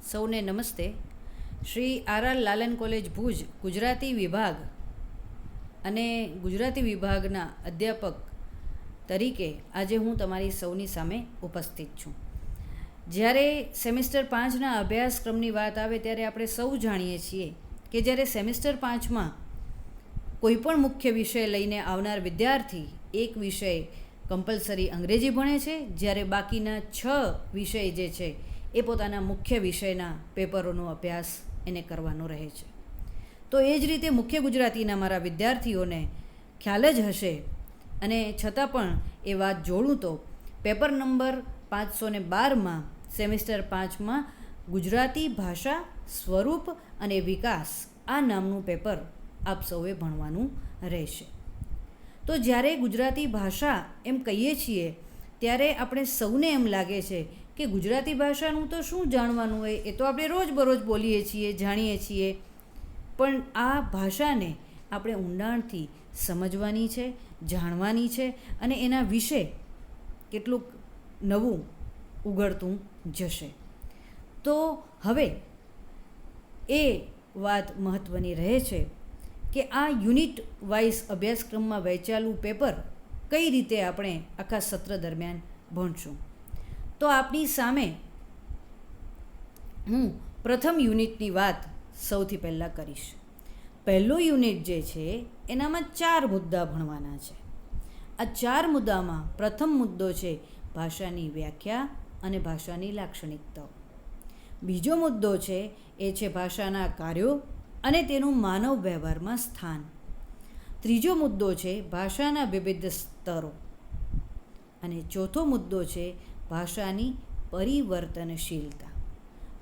સૌને નમસ્તે. શ્રી આર લાલન કોલેજ ભુજ ગુજરાતી વિભાગ અને ગુજરાતી વિભાગના અધ્યાપક તરીકે આજે હું તમારી સૌની સામે ઉપસ્થિત છું. જ્યારે સેમેસ્ટર 5ના અભ્યાસક્રમની વાત આવે ત્યારે આપણે સૌ જાણીએ છીએ કે જ્યારે સેમેસ્ટર 5માં કોઈપણ મુખ્ય વિષય લઈને આવનાર વિદ્યાર્થી એક વિષય કમ્પલસરી અંગ્રેજી ભણે છે, જ્યારે બાકીના 6 વિષય જે છે એ પોતાના મુખ્ય વિષયના પેપરોનો અભ્યાસ એને કરવાનો રહે છે. તો એ જ રીતે મુખ્ય ગુજરાતીના મારા વિદ્યાર્થીઓને ખ્યાલ જ હશે, અને છતાં પણ એ વાત જોડું તો પેપર નંબર 512માં સેમેસ્ટર 5માં ગુજરાતી ભાષા સ્વરૂપ અને વિકાસ આ નામનું પેપર આપ સૌએ ભણવાનું રહેશે. તો જ્યારે ગુજરાતી ભાષા એમ કહીએ છીએ ત્યારે આપણે સૌને એમ લાગે છે કે ગુજરાતી ભાષાનું તો શું જાણવાનું હોય, એ તો આપણે રોજબરોજ બોલીએ છીએ, જાણીએ છીએ, પણ આ ભાષાને આપણે ઊંડાણથી સમજવાની છે, જાણવાની છે, અને એના વિશે કેટલુંક નવું ઉઘડતું જશે. તો હવે એ વાત મહત્ત્વની રહે છે કે આ યુનિટ વાઇઝ અભ્યાસક્રમમાં વહેંચાયેલું પેપર કઈ રીતે આપણે આખા સત્ર દરમિયાન ભણશું. તો આપની સામે હું પ્રથમ યુનિટની વાત સૌથી પહેલાં કરીશ. પહેલો યુનિટ જે છે એનામાં 4 મુદ્દા ભણવાના છે. આ 4 મુદ્દામાં પ્રથમ મુદ્દો છે ભાષાની વ્યાખ્યા અને ભાષાની લાક્ષણિકતાઓ. બીજો મુદ્દો છે એ છે ભાષાના કાર્યો અને તેનું માનવ વ્યવહારમાં સ્થાન. ત્રીજો મુદ્દો છે ભાષાના વિવિધ સ્તરો. અને ચોથો મુદ્દો છે ભાષાની પરિવર્તનશીલતા.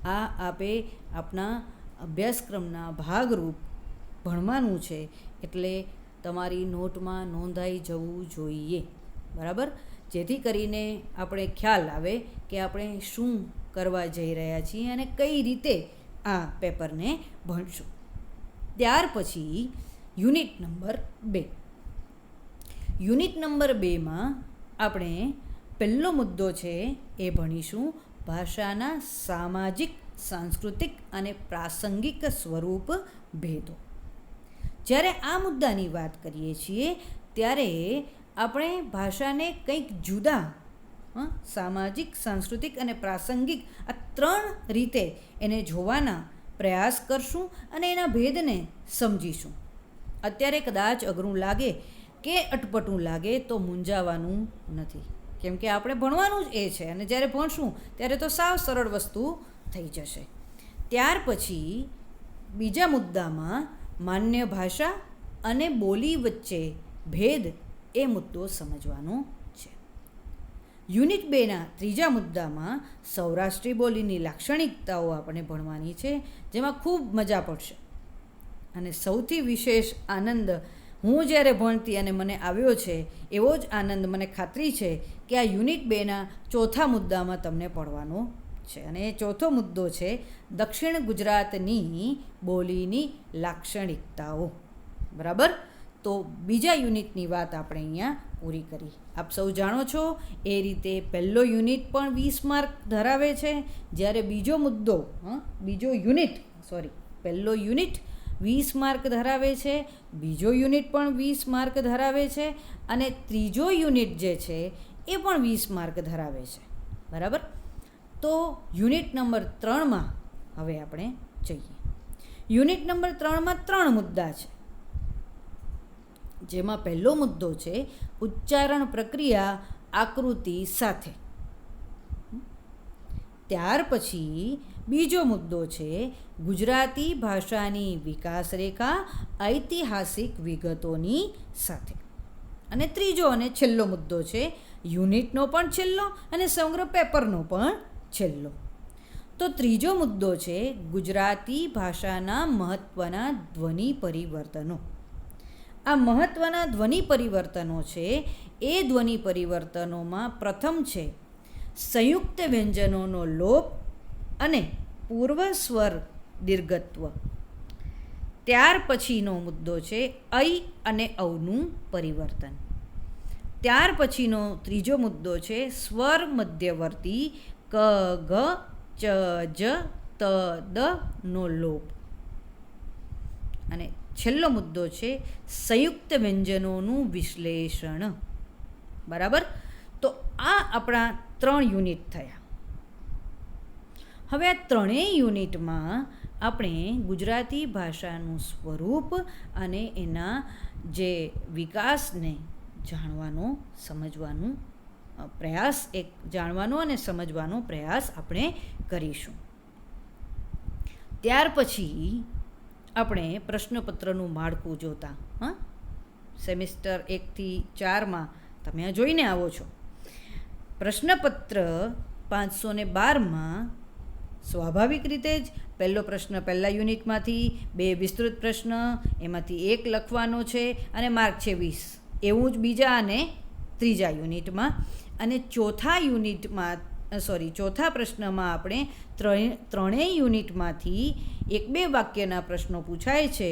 આ આપે આપણા અભ્યાસક્રમના ભાગરૂપ ભણવાનું છે, એટલે તમારી નોટમાં નોંધાઈ જવું જોઈએ, બરાબર? જેથી કરીને આપણે ખ્યાલ આવે કે આપણે શું કરવા જઈ રહ્યા છીએ અને કઈ રીતે આ પેપરને ભણશું. ત્યાર પછી યુનિટ નંબર 2. યુનિટ નંબર 2માં આપણે પહેલો મુદ્દો છે એ ભણીશું ભાષાના સામાજિક, સાંસ્કૃતિક અને પ્રાસંગિક સ્વરૂપ ભેદો. જ્યારે આ મુદ્દાની વાત કરીએ છીએ ત્યારે આપણે ભાષાને કંઈક જુદા સામાજિક, સાંસ્કૃતિક અને પ્રાસંગિક આ 3 રીતે એને જોવાના પ્રયાસ કરશું અને એના ભેદને સમજીશું. અત્યારે કદાચ અઘરું લાગે કે અટપટું લાગે તો મૂંઝાવાનું નથી, કેમ કે આપણે ભણવાનું જ એ છે, અને જ્યારે ભણશું ત્યારે તો સાવ સરળ વસ્તુ થઈ જશે. ત્યાર પછી બીજા મુદ્દામાં માન્ય ભાષા અને બોલી વચ્ચે ભેદ એ મુદ્દો સમજવાનો છે. યુનિટ 2ના ત્રીજા મુદ્દામાં સૌરાષ્ટ્રી બોલીની લાક્ષણિકતાઓ આપણે ભણવાની છે, જેમાં ખૂબ મજા પડશે. અને સૌથી વિશેષ આનંદ હું જ્યારે ભણતી અને મને આવ્યો છે એવો જ આનંદ મને ખાતરી છે કે આ યુનિટ 2ના ચોથા મુદ્દામાં તમને પડવાનો છે. અને એ ચોથો મુદ્દો છે દક્ષિણ ગુજરાતની બોલીની લાક્ષણિકતાઓ, બરાબર? તો બીજા યુનિટની વાત આપણે અહીંયા પૂરી કરી. આપ સૌ જાણો છો એ રીતે પહેલો યુનિટ પણ 20 માર્ક ધરાવે છે, જ્યારે પહેલો યુનિટ 20 માર્ક ધરાવે છે, બીજો યુનિટ પણ 20 માર્ક ધરાવે છે, અને ત્રીજો યુનિટ જે છે એ પણ 20 માર્ક ધરાવે છે, બરાબર? તો યુનિટ નંબર 3માં હવે આપણે જઈએ. યુનિટ નંબર 3માં 3 મુદ્દા છે, જેમાં પહેલો મુદ્દો છે ઉચ્ચારણ પ્રક્રિયા આકૃતિ સાથે. ત્યાર પછી બીજો મુદ્દો છે ગુજરાતી ભાષાની વિકાસ રેખા ઐતિહાસિક વિગતોની સાથે. અને ત્રીજો અને છેલ્લો મુદ્દો છે યુનિટનો પણ છેલ્લો અને સમગ્ર પેપરનો પણ છેલ્લો. તો ત્રીજો મુદ્દો છે ગુજરાતી ભાષાના મહત્ત્વના ધ્વનિ પરિવર્તનો. આ મહત્ત્વના ધ્વનિ પરિવર્તનો છે એ ધ્વનિ પરિવર્તનોમાં પ્રથમ છે સંયુક્ત વ્યંજનોનો લોપ અને પૂર્વ સ્વર દીર્ઘત્વ. ત્યાર પછીનો મુદ્દો છે ઐ અને ઔનું પરિવર્તન. ત્યાર પછીનો ત્રીજો મુદ્દો છે સ્વર મધ્યવર્તી ક, ગ, ચ, જ, ત દ નો લોપ. અને છેલ્લો મુદ્દો છે સંયુક્ત વ્યંજનોનું વિશ્લેષણ. બરાબર. તો આ આપણા 3 યુનિટ થયા. હવે આ ત્રણેય યુનિટમાં આપણે ગુજરાતી ભાષાનું સ્વરૂપ અને એના જે વિકાસને જાણવાનો સમજવાનો પ્રયાસ જાણવાનો અને સમજવાનો પ્રયાસ આપણે કરીશું. ત્યાર પછી આપણે પ્રશ્નપત્રનું માળખું જોતા. સેમિસ્ટર 1 થી 4માં તમે આ જોઈને આવો છો. પ્રશ્નપત્ર 512માં સ્વાભાવિક રીતે જ પહેલો પ્રશ્ન પહેલા યુનિટમાંથી, 2 વિસ્તૃત પ્રશ્ન, એમાંથી 1 લખવાનો છે અને માર્ક છે 20. એવું જ બીજા અને ત્રીજા યુનિટમાં. અને ચોથા પ્રશ્નમાં આપણે ત્રણેય યુનિટમાંથી 1-2 વાક્યના પ્રશ્નો પૂછાય છે,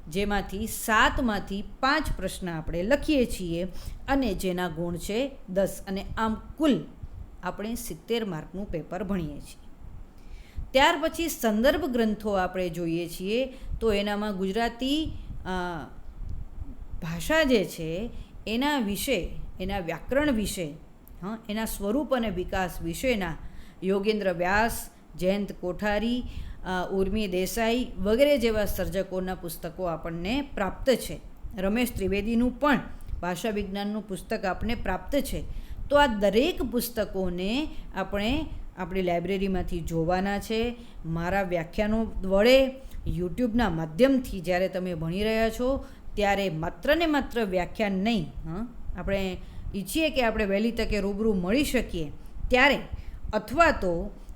જેમાંથી 7માંથી 5 પ્રશ્ન આપણે લખીએ છીએ અને જેના ગુણ છે 10. અને આમ કુલ આપણે 70 માર્કનું પેપર ભણીએ છીએ. ત્યાર પછી સંદર્ભ ગ્રંથો આપણે જોઈએ છીએ તો એનામાં ગુજરાતી ભાષા જે છે એના વિશે, એના વ્યાકરણ વિશે, એના સ્વરૂપ અને વિકાસ વિશેના યોગેન્દ્ર વ્યાસ, જયંત કોઠારી, ઉર્મી દેસાઈ વગેરે જેવા સર્જકોના પુસ્તકો આપણને પ્રાપ્ત છે. રમેશ ત્રિવેદીનું પણ ભાષા વિજ્ઞાનનું પુસ્તક આપણને પ્રાપ્ત છે. તો આ દરેક પુસ્તકોને આપણે આપણી લાઇબ્રેરીમાંથી જોવાના છે. મારા વ્યાખ્યાનો વડે યુટ્યુબના માધ્યમથી જ્યારે તમે ભણી રહ્યા છો ત્યારે માત્ર ને માત્ર વ્યાખ્યાન નહીં, આપણે ઈચ્છીએ કે આપણે વહેલી તકે રૂબરૂ મળી શકીએ ત્યારે, અથવા તો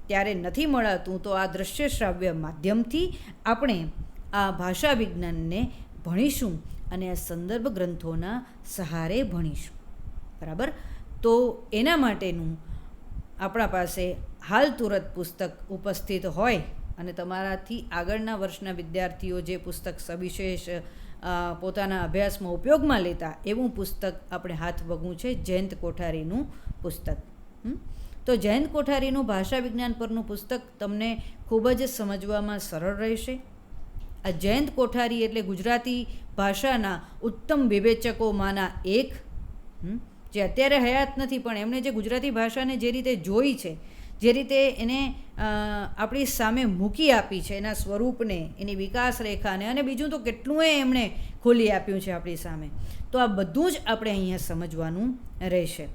ત્યારે નથી મળાતું તો આ દ્રશ્ય શ્રાવ્ય માધ્યમથી આપણે આ ભાષા વિજ્ઞાનને ભણીશું અને આ સંદર્ભ ગ્રંથોના સહારે ભણીશું. બરાબર. તો એના માટેનું આપણા પાસે હાલ તુરત પુસ્તક ઉપસ્થિત હોય અને તમારાથી આગળના વર્ષના વિદ્યાર્થીઓ જે પુસ્તક સવિશેષ પોતાના અભ્યાસમાં ઉપયોગમાં લેતા એવું પુસ્તક આપણે હાથ વગવું છે, જયંત કોઠારીનું પુસ્તક. તો જયંત કોઠારીનું ભાષા વિજ્ઞાન પરનું પુસ્તક તમને ખૂબ જ સમજવામાં સરળ રહેશે. આ જયંત કોઠારી એટલે ગુજરાતી ભાષાના ઉત્તમ વિવેચકોમાંના એક, જે અત્યારે હયાત નથી, પણ એમણે જે ગુજરાતી ભાષાને જે રીતે જોઈ છે, જે રીતે એને આપણી સામે મૂકી આપી છે, એના સ્વરૂપને, એની વિકાસ રેખાને, અને બીજું તો કેટલુંય એમણે ખોલી આપ્યું છે આપણી સામે. તો આ બધું જ આપણે અહીંયા સમજવાનું રહેશે.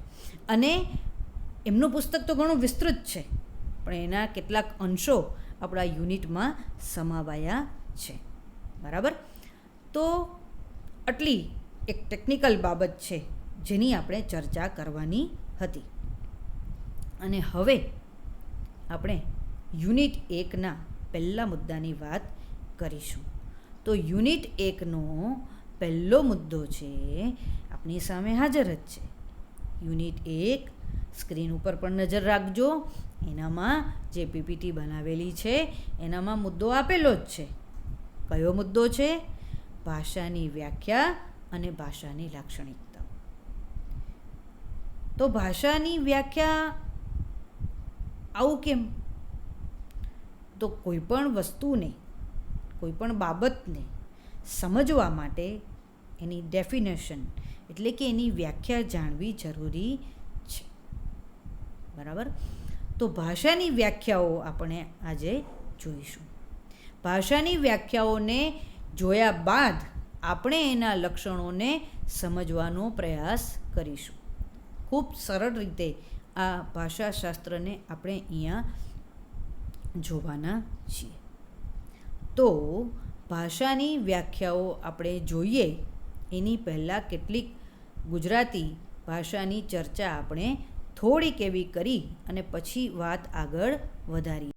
અને એમનું પુસ્તક તો ઘણું વિસ્તૃત છે, પણ એના કેટલાક અંશો આપણા યુનિટમાં સમાવાયા છે. બરાબર. તો આટલી એક ટેકનિકલ બાબત છે જેની આપણે ચર્ચા કરવાની હતી. અને હવે આપણે યુનિટ 1ના પહેલા મુદ્દાની વાત કરીશું. તો યુનિટ 1નો પહેલો મુદ્દો છે આપણી સામે હાજર જ છે. યુનિટ 1 સ્ક્રીન ઉપર પણ નજર રાખજો. એનામાં જે પીપીટી બનાવેલી છે એનામાં મુદ્દો આપેલો જ છે. કયો મુદ્દો છે? ભાષાની વ્યાખ્યા અને ભાષાની લાક્ષણિકતા. તો ભાષાની વ્યાખ્યા આવું કેમ? તો કોઈ પણ વસ્તુને, કોઈ પણ બાબતને સમજવા માટે એની ડેફિનેશન એટલે કે એની વ્યાખ્યા જાણવી જરૂરી છે. બરાબર. તો ભાષાની વ્યાખ્યાઓ આપણે આજે જોઈશું. ભાષાની વ્યાખ્યાઓને જોયા બાદ આપણે એના લક્ષણોને સમજવાનો પ્રયાસ કરીશું. ખૂબ સરળ રીતે આ ભાષાશાસ્ત્રને આપણે અહીંયા જોવાના છીએ. તો ભાષાની વ્યાખ્યાઓ આપણે જોઈએ એની પહેલાં કેટલીક ગુજરાતી ભાષાની ચર્ચા આપણે થોડીક એવી કરી અને પછી વાત આગળ વધારીએ.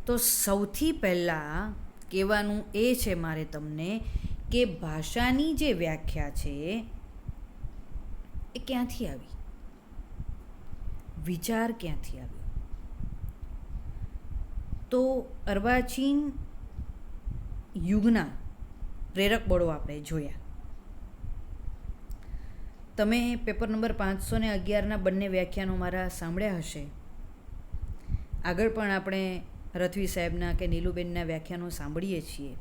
તો સૌથી પહેલાં કહેવાનું એ છે મારે તમને કે ભાષાની જે વ્યાખ્યા છે એ ક્યાંથી આવી, વિચાર ક્યાંથી આવ્યો? તો અર્વાચીન યુગના પ્રેરક બળો આપણે જોયા. તમે પેપર નંબર 511ના બંને વ્યાખ્યાનો મારા સાંભળ્યા હશે. આગળ પણ આપણે રથવી સાહેબના કે નીલુબેનના વ્યાખ્યાનો સાંભળીએ છીએ,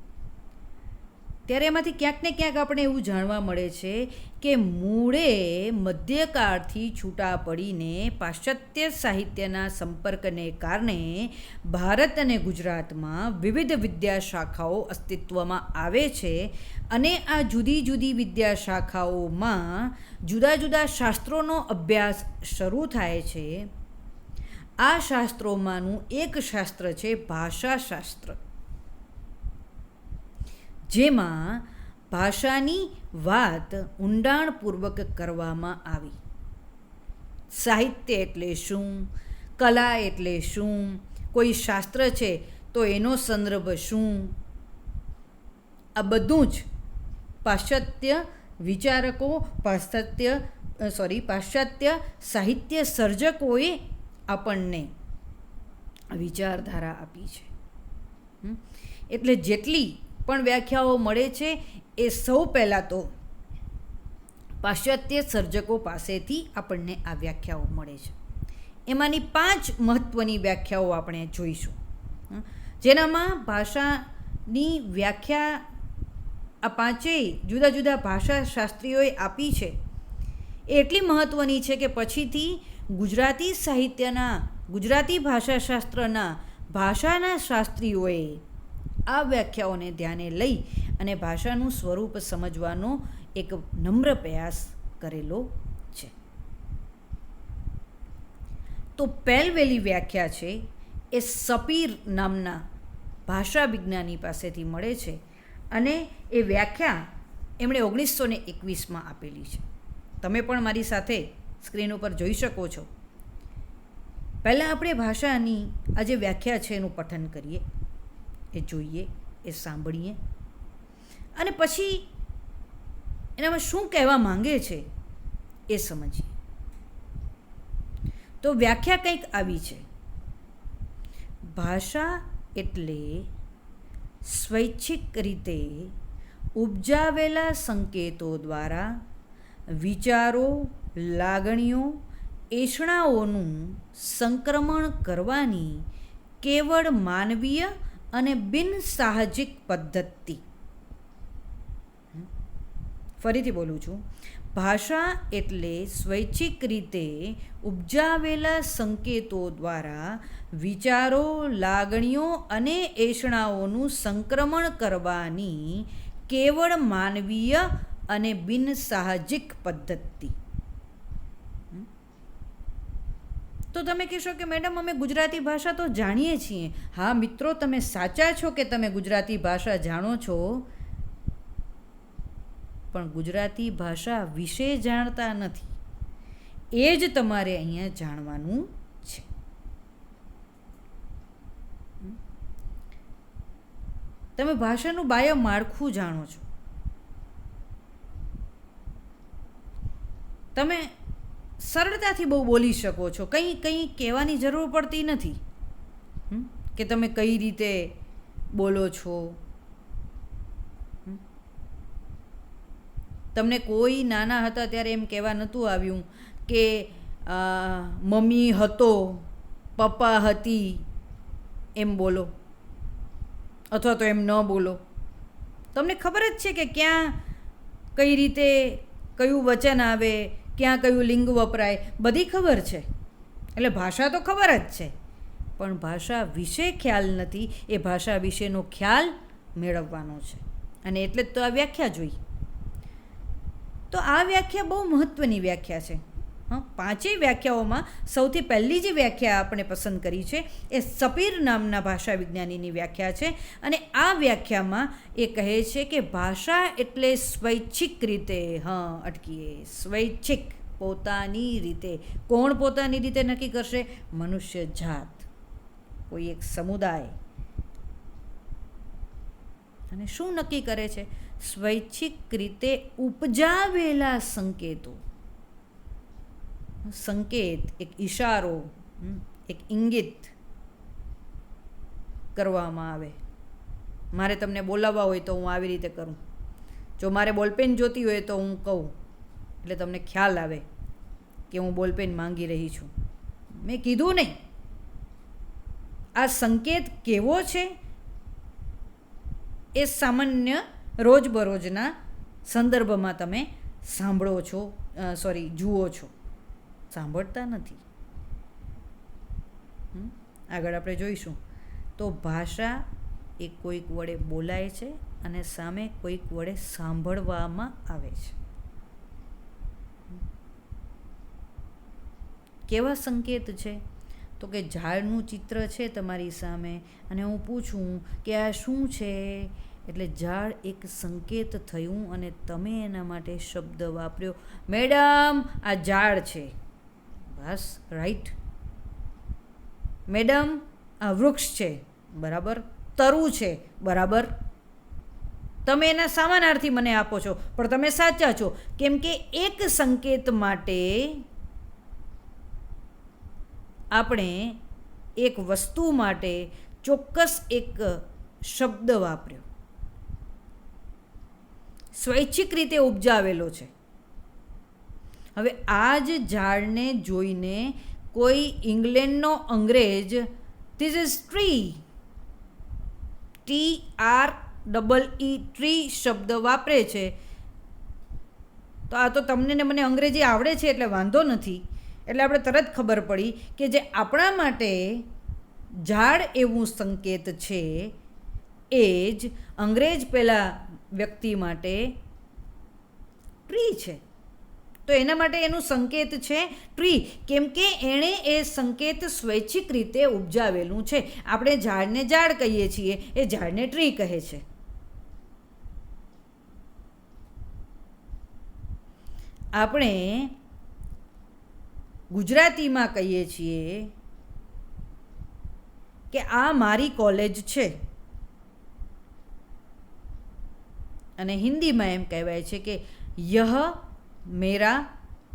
ત્યારે એમાંથી ક્યાંક ને ક્યાંક આપણે એવું જાણવા મળે છે કે મૂળે મધ્યકાળથી છૂટા પડીને પાશ્ચાત્ય સાહિત્યના સંપર્કને કારણે ભારત અને ગુજરાતમાં વિવિધ વિદ્યાશાખાઓ અસ્તિત્વમાં આવે છે અને આ જુદી જુદી વિદ્યાશાખાઓમાં જુદા જુદા શાસ્ત્રોનો અભ્યાસ શરૂ થાય છે. આ શાસ્ત્રોમાંનું એક શાસ્ત્ર છે ભાષાશાસ્ત્ર, જેમાં ભાષાની વાત ઊંડાણપૂર્વક કરવામાં આવી. સાહિત્ય એટલે શું, કલા એટલે શું, કોઈ શાસ્ત્ર છે તો એનો સંદર્ભ શું, આ બધું જ પાશ્ચાત્ય વિચારકો, પાશ્ચાત્ય સાહિત્ય સર્જકોએ આપણને વિચારધારા આપી છે. એટલે જેટલી પણ વ્યાખ્યાઓ મળે છે એ સૌ પહેલાં તો પાશ્ચાત્ય સર્જકો પાસેથી આપણને આ વ્યાખ્યાઓ મળે છે. એમાંની 5 મહત્ત્વની વ્યાખ્યાઓ આપણે જોઈશું, જેનામાં ભાષાની વ્યાખ્યા આ 5 જુદા જુદા ભાષાશાસ્ત્રીઓએ આપી છે. એ એટલી મહત્ત્વની છે કે પછીથી ગુજરાતી સાહિત્યના, ગુજરાતી ભાષાશાસ્ત્રના ભાષાના શાસ્ત્રીઓએ આ વ્યાખ્યાઓને ધ્યાને લઈ અને ભાષાનું સ્વરૂપ સમજવાનો એક નમ્ર પ્રયાસ કરેલો છે. તો પહેલવેલી વ્યાખ્યા છે એ સપીર નામના ભાષા વિજ્ઞાની પાસેથી મળે છે અને એ વ્યાખ્યા એમણે 1921માં આપેલી છે. તમે પણ મારી સાથે સ્ક્રીન ઉપર જોઈ શકો છો. પહેલાં આપણે ભાષાની આ જે વ્યાખ્યા છે એનું પઠન કરીએ, એ જોઈએ, એ સાંભળીએ અને પછી એનામાં શું કહેવા માંગે છે એ સમજીએ. તો વ્યાખ્યા કંઈક આવી છે: ભાષા એટલે સ્વૈચ્છિક રીતે ઉપજાવેલા સંકેતો દ્વારા વિચારો, લાગણીઓ, એષણાઓનું સંક્રમણ કરવાની કેવળ માનવીય અને બિનસાહજિક પદ્ધતિ. ફરીથી બોલું છું. ભાષા એટલે સ્વૈચ્છિક રીતે ઉપજાવેલા સંકેતો દ્વારા વિચારો, લાગણીઓ અને એષણાઓનું સંક્રમણ કરવાની કેવળ માનવીય અને બિનસાહજિક પદ્ધતિ. તો તમે કહેશો કે મેડમ અમે ગુજરાતી ભાષા તો જાણીએ છીએ. હા મિત્રો, તમે સાચા છો કે તમે ગુજરાતી ભાષા જાણો છો, પણ ગુજરાતી ભાષા વિશે જાણતા નથી. એ જ તમારે અહીંયા જાણવાનું છે. તમે ભાષાનું બાહ્ય માળખું જાણો છો. તમે સરળતાથી બહુ બોલી શકો છો, કંઈ કહેવાની જરૂર પડતી નથી કે તમે કઈ રીતે બોલો છો. તમને કોઈ નાના હતા ત્યારે એમ કહેવા નહોતું આવ્યું કે મમ્મી હતો, પપ્પા હતી, એમ બોલો અથવા તો એમ ન બોલો. તમને ખબર જ છે કે ક્યાં કઈ રીતે કયું વચન આવે, ક્યાં કયું લિંગ વપરાય, બધી ખબર છે. એટલે ભાષા તો ખબર જ છે, પણ ભાષા વિશે ખ્યાલ નથી. એ ભાષા વિશેનો ખ્યાલ મેળવવાનો છે અને એટલે જ તો આ વ્યાખ્યા જોઈ. તો આ વ્યાખ્યા બહુ મહત્ત્વની વ્યાખ્યા છે. 5 વ્યાખ્યાઓમાં સૌથી પહેલી જે વ્યાખ્યા આપણે પસંદ કરી છે એ સપીર નામના ભાષા વિજ્ઞાનીની વ્યાખ્યા છે અને આ વ્યાખ્યામાં એ કહે છે કે ભાષા એટલે સ્વૈચ્છિક રીતે, અટકીએ, સ્વૈચ્છિક, પોતાની રીતે. કોણ પોતાની રીતે નક્કી કરશે? મનુષ્ય જાત, કોઈ એક સમુદાય. અને શું નક્કી કરે છે? સ્વૈચ્છિક રીતે ઉપજાવેલા સંકેતો. સંકેત, એક ઈશારો, એક ઇંગિત કરવામાં આવે. મારે તમને બોલાવવા હોય તો હું આવી રીતે કરું. જો મારે બોલપેન જોતી હોય તો હું કહું, એટલે તમને ખ્યાલ આવે કે હું બોલપેન માંગી રહી છું. મેં કીધું નહીં, આ સંકેત કેવો છે એ સામાન્ય રોજબરોજના સંદર્ભમાં તમે સાંભળો છો, જુઓ છો, સાંભળતા નથી. આગળ આપણે જોઈશું. તો ભાષા એ કોઈક વડે બોલાય છે અને સામે કોઈક વડે સાંભળવામાં આવે છે. કેવા સંકેત છે? તો કે ઝાડનું ચિત્ર છે તમારી સામે અને હું પૂછું કે આ શું છે, એટલે ઝાડ એક સંકેત થયું અને તમે એના માટે શબ્દ વાપર્યો, મેડમ આ ઝાડ છે. બસ, રાઈટ. મેડમ આ વૃક્ષ છે. બરાબર. તરુ છે. બરાબર. તમે એના સમાનાર્થી મને આપો છો, પણ તમે સાચા છો, કેમ કે એક સંકેત માટે આપણે એક વસ્તુ માટે ચોક્કસ એક શબ્દ વાપર્યો, સ્વૈચ્છિક રીતે ઉપજાવેલો છે. હવે આ જ ઝાડને જોઈને કોઈ ઇંગ્લેન્ડનો અંગ્રેજ this is tree, TREE tree શબ્દ વાપરે છે, તો આ તો તમને ને મને અંગ્રેજી આવડે છે એટલે વાંધો નથી. એટલે આપણે તરત ખબર પડી કે જે આપણા માટે ઝાડ એવું સંકેત છે એ જ અંગ્રેજ પેલા વ્યક્તિ માટે ટ્રી છે. તો એના માટે એનું સંકેત છે ટ્રી, કેમ કે એણે એ સંકેત સ્વૈચ્છિક રીતે ઉપજાવેલું છે. આપણે ઝાડને ઝાડ કહીએ છીએ, એ ઝાડને ટ્રી કહે છે. આપણે ગુજરાતીમાં કહીએ છીએ કે આ મારી કોલેજ છે, અને હિન્દીમાં એમ કહેવાય છે કે યહ મેરા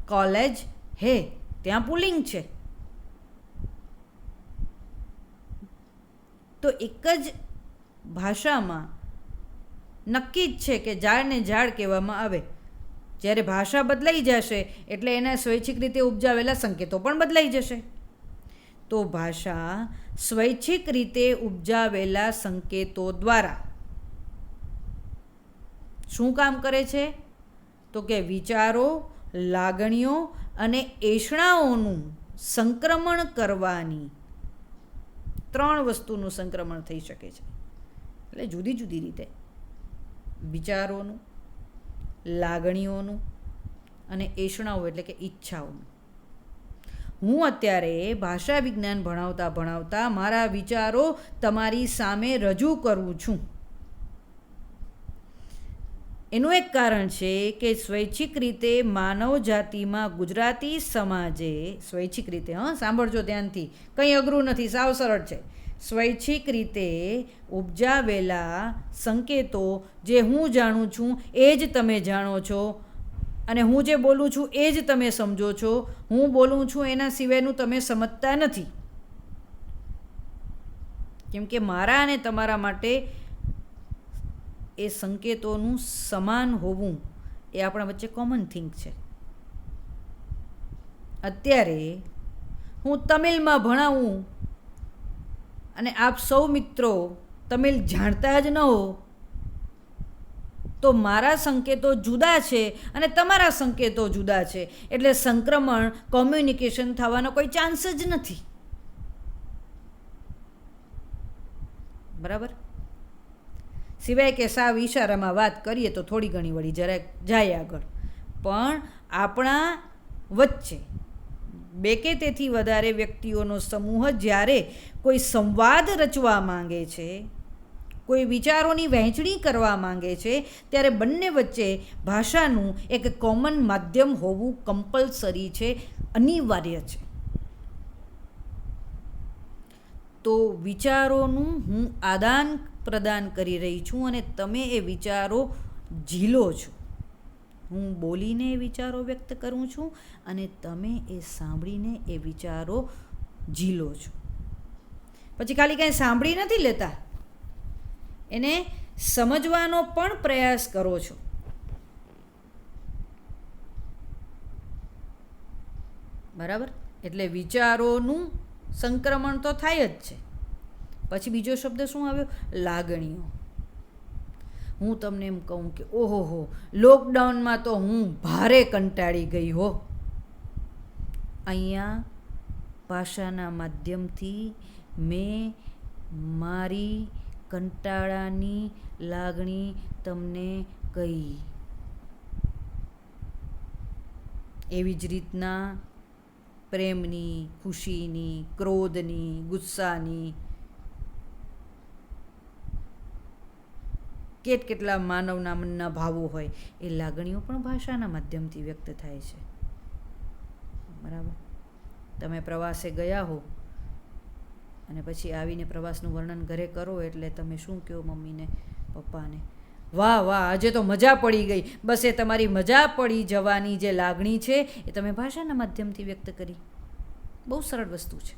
કોલેજ હે. ત્યાં પુલ્લિંગ છે. તો એક જ ભાષામાં નક્કી જ છે કે ઝાડને ઝાડ કહેવામાં આવે. જ્યારે ભાષા બદલાઈ જશે એટલે એના સ્વૈચ્છિક રીતે ઉપજાવેલા સંકેતો પણ બદલાઈ જશે. તો ભાષા સ્વૈચ્છિક રીતે ઉપજાવેલા સંકેતો દ્વારા શું કામ કરે છે? તો કે વિચારો, લાગણીઓ અને એષણાઓનું સંક્રમણ કરવાની 3 વસ્તુનું સંક્રમણ થઈ શકે છે. એટલે જુદી જુદી રીતે વિચારોનું, લાગણીઓનું અને એષણાઓ એટલે કે ઈચ્છાઓનું. હું અત્યારે ભાષા વિજ્ઞાન ભણાવતા ભણાવતા મારા વિચારો તમારી સામે રજૂ કરું છું. એનું એક કારણ છે કે સ્વૈચ્છિક રીતે માનવ જાતિમાં ગુજરાતી સમાજે સ્વૈચ્છિક રીતે, સાંભળજો ધ્યાનથી, કંઈ અઘરું નથી, સાવ સરળ છે. સ્વૈચ્છિક રીતે ઉપજાવેલા સંકેતો જે હું જાણું છું એ જ તમે જાણો છો, અને હું જે બોલું છું એ જ તમે સમજો છો. હું બોલું છું એના સિવાયનું તમે સમજતા નથી, કેમ કે મારા અને તમારા માટે એ સંકેતોનું સમાન હોવું એ આપણા વચ્ચે કોમન થિંગ છે. અત્યારે હું તમિલમાં ભણાવું અને આપ સૌ મિત્રો તમિલ જાણતા જ ન હો, તો મારા સંકેતો જુદા છે અને તમારા સંકેતો જુદા છે, એટલે સંક્રમણ, કોમ્યુનિકેશન થવાનો કોઈ ચાન્સ જ નથી. બરાબર? સિવાય કે સાવ ઈશારામાં વાત કરીએ તો થોડી ઘણી વળી જરાક જાય આગળ, પણ આપણા વચ્ચે 2 કે તેથી વધારે વ્યક્તિઓનો સમૂહ જ્યારે કોઈ સંવાદ રચવા માંગે છે, કોઈ વિચારોની વહેંચણી કરવા માંગે છે, ત્યારે બંને વચ્ચે ભાષાનું એક કોમન માધ્યમ હોવું કમ્પલસરી છે, અનિવાર્ય છે. તો વિચારોનું હું આદાન પ્રદાન કરી રહી છું અને તમે એ વિચારો ઝીલો છો. હું બોલીને એ વિચારો વ્યક્ત કરું છું અને તમે એ સાંભળીને એ વિચારો ઝીલો છો. પછી ખાલી કાંઈ સાંભળી નથી લેતા, એને સમજવાનો પણ પ્રયાસ કરો છો. બરાબર? એટલે વિચારોનું સંક્રમણ તો થાય જ છે. પછી બીજો શબ્દ શું આવ્યો? લાગણીઓ. હું તમને એમ કહું કે ઓહોહો, લોકડાઉનમાં તો હું ભારે કંટાળી ગઈ હો. અહીંયા ભાષાના માધ્યમથી મેં મારી કંટાળાની લાગણી તમને કહી. એવી જ રીતના પ્રેમની, ખુશીની, ક્રોધની, ગુસ્સાની, કેટલા માનવના મનના ભાવો હોય એ લાગણીઓ પણ ભાષાના માધ્યમથી વ્યક્ત થાય છે. બરાબર. તમે પ્રવાસે ગયા હો અને પછી આવીને પ્રવાસનું વર્ણન ઘરે કરો એટલે તમે શું કહો મમ્મીને, પપ્પાને? વાહ વાહ, આજે તો મજા પડી ગઈ. બસ એ તમારી મજા પડી જવાની જે લાગણી છે એ તમે ભાષાના માધ્યમથી વ્યક્ત કરી. બહુ સરળ વસ્તુ છે,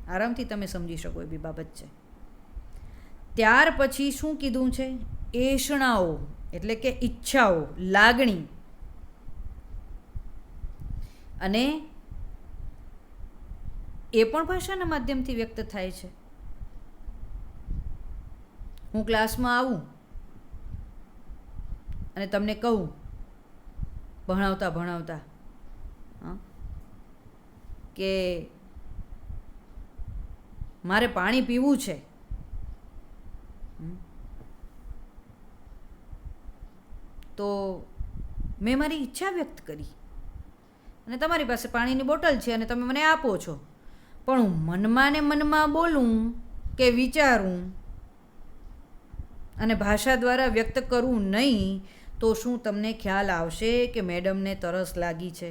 આરામથી તમે સમજી શકો એવી બાબત છે. ત્યાર પછી શું કીધું છે? એષણાઓ એટલે કે ઈચ્છાઓ, લાગણી. અને એ પણ ભાષાના માધ્યમથી વ્યક્ત થાય છે. હું ક્લાસમાં આવું અને તમને કહું ભણાવતા ભણાવતા કે મારે પાણી પીવું છે, તો મેં મારી ઈચ્છા વ્યક્ત કરી અને તમારી પાસે પાણીની બોટલ છે અને તમે મને આપો છો, પણ હું મનમાં ને મનમાં બોલું કે વિચારું અને ભાષા દ્વારા વ્યક્ત કરું નહીં, તો શું તમને ખ્યાલ આવશે કે મેડમને તરસ લાગી છે?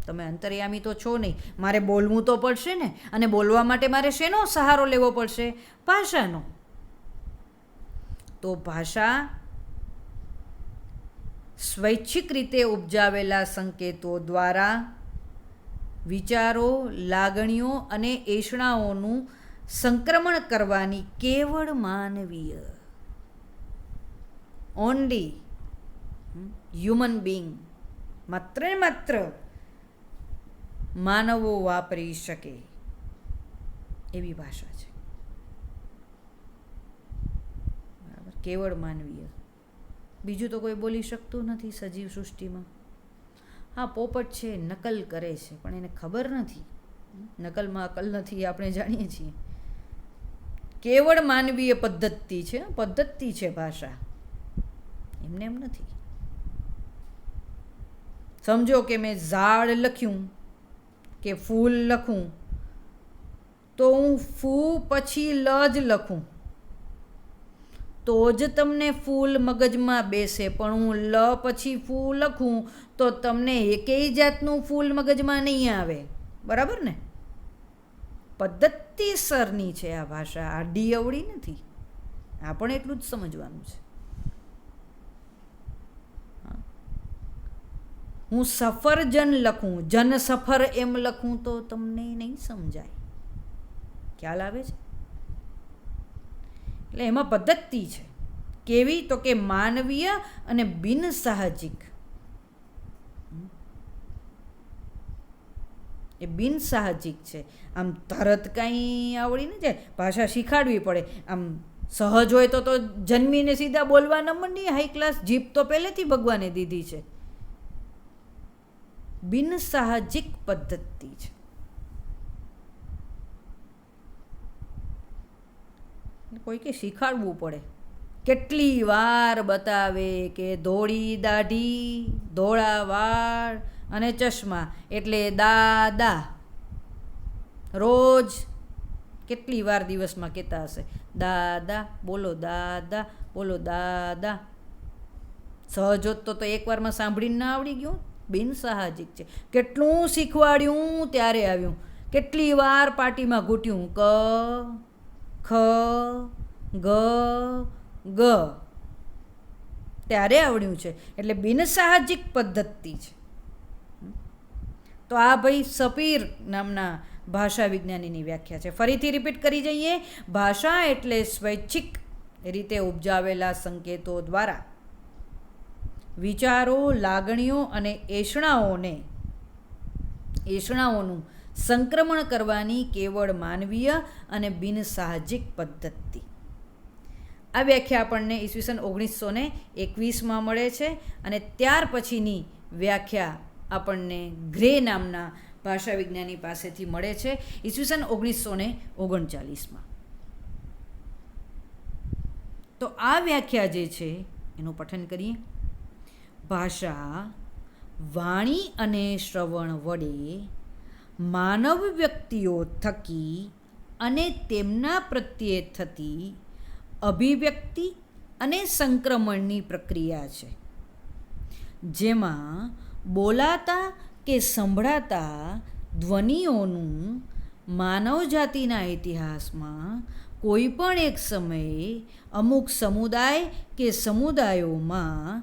તમે અંતર્યામી તો છો નહીં. મારે બોલવું તો પડશે ને, અને બોલવા માટે મારે શેનો સહારો લેવો પડશે? ભાષાનો. તો ભાષા સ્વૈચ્છિક રીતે ઉપજાવેલા સંકેતો દ્વારા વિચારો, લાગણીઓ અને એષણાઓનું સંક્રમણ કરવાની કેવળ માનવીય, ઓનલી હ્યુમન બિંગ, માત્ર ને માત્ર માનવો વાપરી શકે એવી ભાષા છે. બરાબર. કેવળ માનવીય. બીજું તો કોઈ બોલી શકતું નથી સજીવ સૃષ્ટિમાં. હા, પોપટ છે નકલ કરે છે, પણ એને ખબર નથી, નકલમાં અકલ નથી, આપણે જાણીએ છીએ. કેવળ માનવીય પદ્ધતિ છે, પદ્ધતિ છે ભાષા, એમને એમ નથી. સમજો કે મેં ઝાડ લખ્યું કે ફૂલ લખું, તો હું ફૂ પછી લ જ લખું તો જ તમને ફૂલ મગજમાં બેસે, પણ હું લ પછી ફૂ લખું તો તમને એકેય જાતનું ફૂલ મગજમાં નહીં આવે. બરાબર ને? પદ્ધતિસરની છે આ ભાષા, આડી અવળી નથી. આ પણ એટલું જ સમજવાનું છે. હું સફરજન લખું, જન સફર એમ લખું તો તમને નહીં સમજાય. ખ્યાલ આવે છે? એટલે એમાં પદ્ધતિ છે. કેવી? તો કે માનવીય અને બિન સાહજિક. એ બિન સાહજિક છે. આમ તરત કાંઈ આવડી ન જાય, ભાષા શીખાડવી પડે. આમ સહજ હોય તો જન્મીને સીધા બોલવા ન મંડીએ. હાઈ ક્લાસ જીભ તો પહેલેથી ભગવાને દીધી છે. બિન સાહજિક પદ્ધતિ છે. કોઈકે શીખાડવું પડે. કેટલી વાર બતાવે કે ધોળી દાઢી, ધોળા વાળ અને ચશ્મા એટલે દાદા. રોજ કેટલી વાર દિવસમાં કહેતા હશે, દાદા બોલો, દાદા બોલો, દાદા. સહજ હોત તો એકવારમાં સાંભળીને ના આવડી ગયું. બિન સાહજિક છે. કેટલું શીખવાડ્યું ત્યારે આવ્યું. કેટલી વાર પાટીમાં ઘૂંટ્યું, ક ખ ગ ગ, ત્યારે આવડ્યું છે. એટલે બિનસાહજિક પદ્ધતિ છે. તો આ ભાઈ સપીર નામના ભાષા વિજ્ઞાનીની વ્યાખ્યા છે. ફરીથી રિપીટ કરી જઈએ. ભાષા એટલે સ્વૈચ્છિક રીતે ઉપજાવેલા સંકેતો દ્વારા વિચારો, લાગણીઓ અને એષણાઓનું સંક્રમણ કરવાની કેવળ માનવીય અને બિનસાહજિક પદ્ધતિ. આ વ્યાખ્યા આપણને ઈસવીસન 1921માં મળે છે અને ત્યાર પછીની વ્યાખ્યા આપણને ગ્રે નામના ભાષા વિજ્ઞાની પાસેથી મળે છે ઈસવીસન 1939માં. તો આ વ્યાખ્યા જે છે એનું પઠન કરીએ. ભાષા વાણી અને શ્રવણ વડે માનવ વ્યક્તિઓ થકી અને તેમના પ્રત્યે થતી અભિવ્યક્તિ અને સંક્રમણની પ્રક્રિયા છે, જેમાં બોલાતા કે સંભળાતા ધ્વનિઓનું માનવજાતિના ઇતિહાસમાં કોઈ પણ એક સમયે અમુક સમુદાય કે સમુદાયોમાં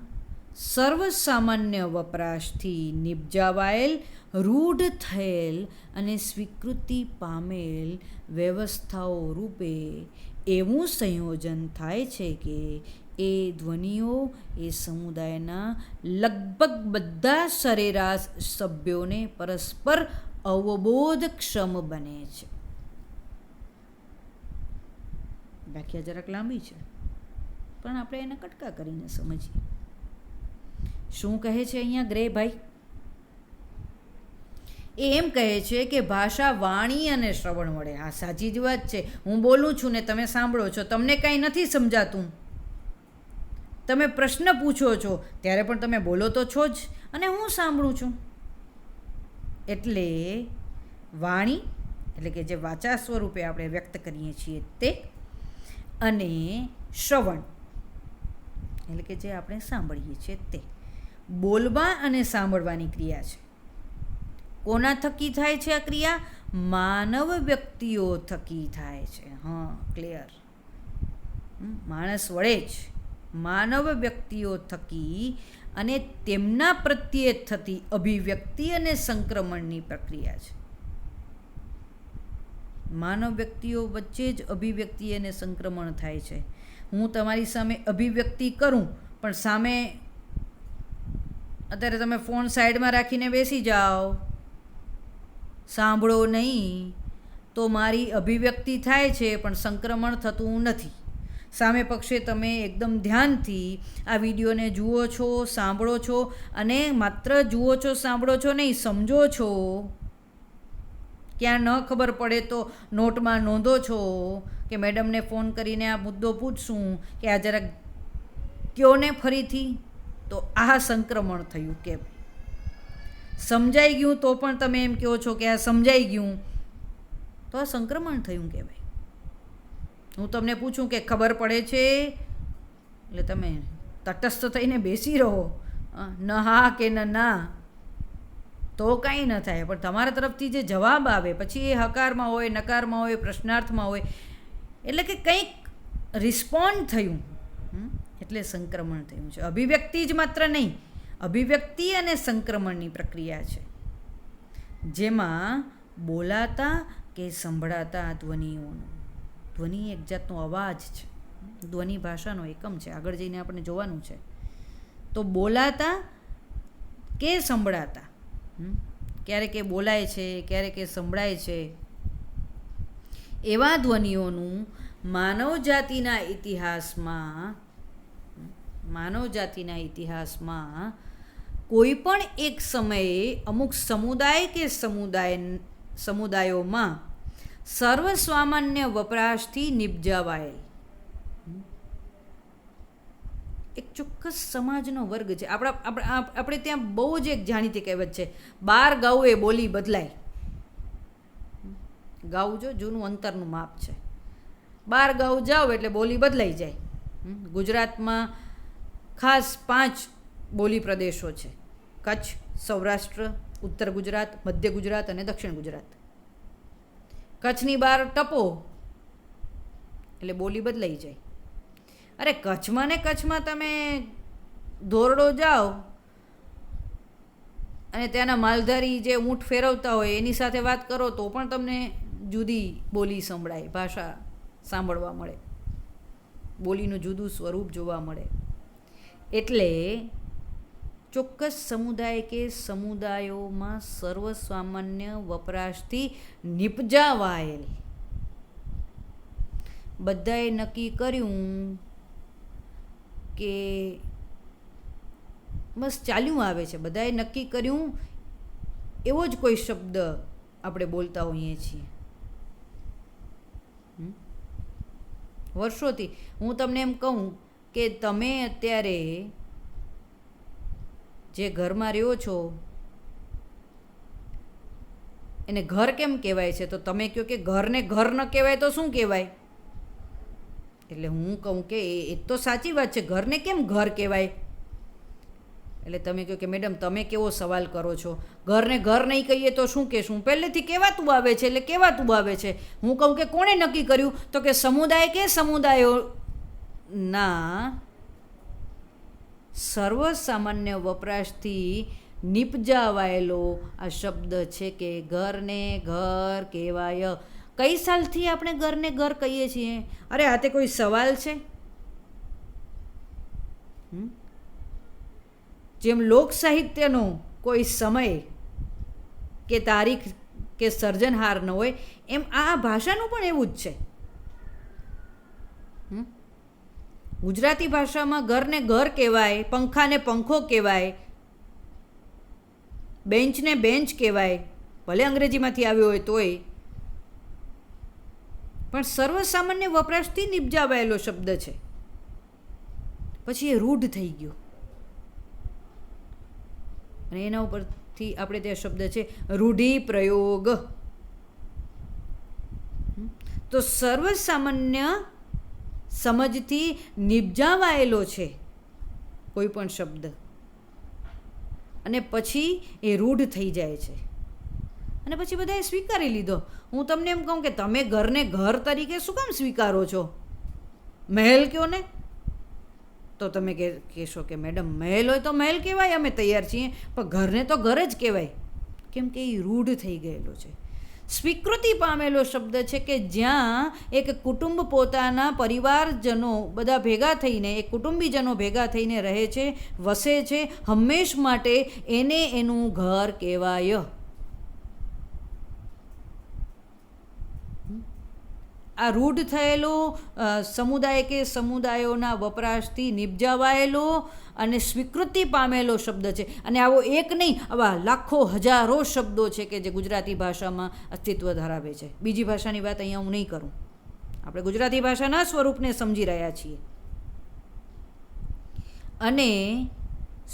સર્વસામાન્ય વપરાશથી નિપજાવાયેલ, રૂઢ થયેલ અને સ્વીકૃતિ પામેલ વ્યવસ્થાઓ રૂપે એવું સંયોજન થાય છે કે એ ધ્વનિઓ એ સમુદાયના લગભગ બધા સરેરાશ સભ્યોને પરસ્પર અવબોધક્ષમ બને છે. વ્યાખ્યા જરાક લાંબી છે, પણ આપણે એને કટકા કરીને સમજીએ. શું કહે છે અહીંયા ગ્રે ભાઈ? એ એમ કહે છે કે ભાષા વાણી અને શ્રવણ વડે, આ સાચી જ વાત છે. હું બોલું છું ને તમે સાંભળો છો, તમને કાંઈ નથી સમજાતું, તમે પ્રશ્ન પૂછો છો ત્યારે પણ તમે બોલો તો છો જ અને હું સાંભળું છું. એટલે વાણી એટલે કે જે વાચા સ્વરૂપે આપણે વ્યક્ત કરીએ છીએ તે, અને શ્રવણ એટલે કે જે આપણે સાંભળીએ છીએ તે, બોલવા અને સાંભળવાની ક્રિયા છે. કોના થકી થાય છે આ ક્રિયા? માનવ વ્યક્તિઓ થકી થાય છે. હા, ક્લિયર. માણસ વડે જ, માનવ વ્યક્તિઓ થકી અને તેમના પ્રત્યે થતી અભિવ્યક્તિ અને સંક્રમણની પ્રક્રિયા છે. માનવ વ્યક્તિઓ વચ્ચે જ અભિવ્યક્તિ અને સંક્રમણ થાય છે. હું તમારી સામે અભિવ્યક્તિ કરું, પણ સામે અત્યારે તમે ફોન સાઈડમાં રાખીને બેસી જાઓ, સાંભળો નહીં, તો મારી અભિવ્યક્તિ થાય છે પણ સંક્રમણ થતું નથી. સામે પક્ષે તમે એકદમ ધ્યાનથી આ વિડીયોને જુઓ છો, સાંભળો છો, અને માત્ર જુઓ છો, સાંભળો છો નહીં, સમજો છો. ક્યાં ન ખબર પડે તો નોટમાં નોંધો છો કે મેડમને ફોન કરીને આ મુદ્દો પૂછશું કે આ જરાક કયો ને ફરીથી. તો આ સંક્રમણ થયું. કે સમજાઈ ગયું તો પણ તમે એમ કહો છો કે આ સમજાઈ ગયું, તો આ સંક્રમણ થયું કહેવાય. હું તમને પૂછું કે ખબર પડે છે, એટલે તમે તટસ્થ થઈને બેસી રહો, ન હા કે ન ના, તો કાંઈ ન થાય. પણ તમારા તરફથી જે જવાબ આવે પછી એ હકારમાં હોય, નકારમાં હોય, પ્રશ્નાર્થમાં હોય, એટલે કે કંઈક રિસ્પોન્ડ થયું, એટલે સંક્રમણ થયું છે. અભિવ્યક્તિ જ માત્ર નહીં, અભિવ્યક્તિ અને સંક્રમણની પ્રક્રિયા છે, જેમાં બોલાતા કે સંભળાતા ધ્વનિઓનું, ધ્વનિ એક જાતનો અવાજ છે, ધ્વનિ ભાષાનો એકમ છે, આગળ જઈને આપણે જોવાનું છે. તો બોલાતા કે સંભળાતા, ક્યારેક એ બોલાય છે, ક્યારેક એ સંભળાય છે, એવા ધ્વનિઓનું માનવજાતિના ઇતિહાસમાં કોઈ પણ એક સમયે અમુક સમુદાય કે સમુદાયોમાં સર્વસામાન્ય વપરાશથી નિપજાવાયેલ એક ચોક્કસ સમાજનો વર્ગ છે. આપણે ત્યાં બહુ જ એક જાણીતી કહેવત છે, 12 ગાઉ એ બોલી બદલાય. ગાઉ જો જૂનું અંતરનું માપ છે. 12 ગાઉ જાઓ એટલે બોલી બદલાઈ જાય. ગુજરાતમાં ખાસ 5 બોલી પ્રદેશો છે: કચ્છ, સૌરાષ્ટ્ર, ઉત્તર ગુજરાત, મધ્ય ગુજરાત અને દક્ષિણ ગુજરાત. કચ્છની બહાર ટપો એટલે બોલી બદલાઈ જાય. અરે કચ્છમાં ને કચ્છમાં તમે ધોરડો જાઓ અને ત્યાંના માલધારી જે ઊંટ ફેરવતા હોય એની સાથે વાત કરો તો પણ તમને જુદી બોલી સંભળાય, ભાષા સાંભળવા મળે, બોલીનું જુદું સ્વરૂપ જોવા મળે. એટલે ચોક્કસ સમુદાય કે સમુદાયોમાં સર્વસામાન્ય વપરાશથી નિપજાવાયેલ. બધાએ નક્કી કર્યું કે બસ ચાલ્યું આવે છે, બધાએ નક્કી કર્યું એવો જ કોઈ શબ્દ આપણે બોલતા હોઈએ છીએ વર્ષોથી. હું તમને એમ કહું કે તમે અત્યારે જે ઘરમાં રહ્યો છો એને ઘર કેમ કહેવાય છે? તો તમે કહો કે ઘરને ઘર ન કહેવાય તો શું કહેવાય? એટલે હું કહું કે એ તો સાચી વાત છે, ઘરને કેમ ઘર કહેવાય? એટલે તમે કહો કે મેડમ તમે કેવો સવાલ કરો છો, ઘરને ઘર નહીં કહીએ તો શું કહેશું? પહેલેથી કહેવાતું આવે છે એટલે કહેવાતું આવે છે. હું કહું કે કોણે નક્કી કર્યું? તો કે સમુદાય કે સમુદાયોના સર્વસામાન્ય વપરાશથી નિપજાવાયેલો આ શબ્દ છે કે ઘરને ઘર કહેવાય. કઈ સાલથી આપણે ઘરને ઘર કહીએ છીએ? અરે આ તે કોઈ સવાલ છે? જેમ લોક સાહિત્યનો કોઈ સમય કે તારીખ કે સર્જનહાર ન હોય એમ આ ભાષાનું પણ એવું જ છે. ગુજરાતી ભાષામાં ઘરને ઘર કહેવાય, પંખાને પંખો કહેવાય, બેન્ચને બેન્ચ કહેવાય, ભલે અંગ્રેજીમાંથી આવ્યો હોય તોય, પણ સર્વસામાન્ય વપરાશથી નિપજાવાયેલો શબ્દ છે. પછી એ રૂઢ થઈ ગયો અને એના ઉપરથી આપણે ત્યાં શબ્દ છે રૂઢિપ્રયોગ. તો સર્વસામાન્ય સમજથી નિપજાવાયેલો છે કોઈ પણ શબ્દ અને પછી એ રૂઢ થઈ જાય છે અને પછી બધાએ સ્વીકારી લીધો. હું તમને એમ કહું કે તમે ઘરને ઘર તરીકે શું કામ સ્વીકારો છો? મહેલ કહો ને તો તમે કહેશો કે મેડમ મહેલ હોય તો મહેલ કહેવાય, અમે તૈયાર છીએ, પણ ઘરને તો ઘર જ કહેવાય. કેમ કે એ રૂઢ થઈ ગયેલો છે, સ્વીકૃતિ પામેલો શબ્દ છે કે જ્યાં એક કુટુંબ પોતાના પરિવારજનો બધા ભેગા થઈને, એક કુટુંબીજનો ભેગા થઈને રહે છે, વસે છે હંમેશ માટે, એને એનું ઘર કહેવાય. આ રૂઢ થયેલો સમુદાય કે સમુદાયોના વપરાશથી નિપજાવાયેલો અને સ્વીકૃતિ પામેલો શબ્દ છે. અને આવો એક નહીં, આવા લાખો હજારો શબ્દો છે કે જે ગુજરાતી ભાષામાં અસ્તિત્વ ધરાવે છે. બીજી ભાષાની વાત અહીંયા હું નહીં કરું, આપણે ગુજરાતી ભાષાના સ્વરૂપને સમજી રહ્યા છીએ. અને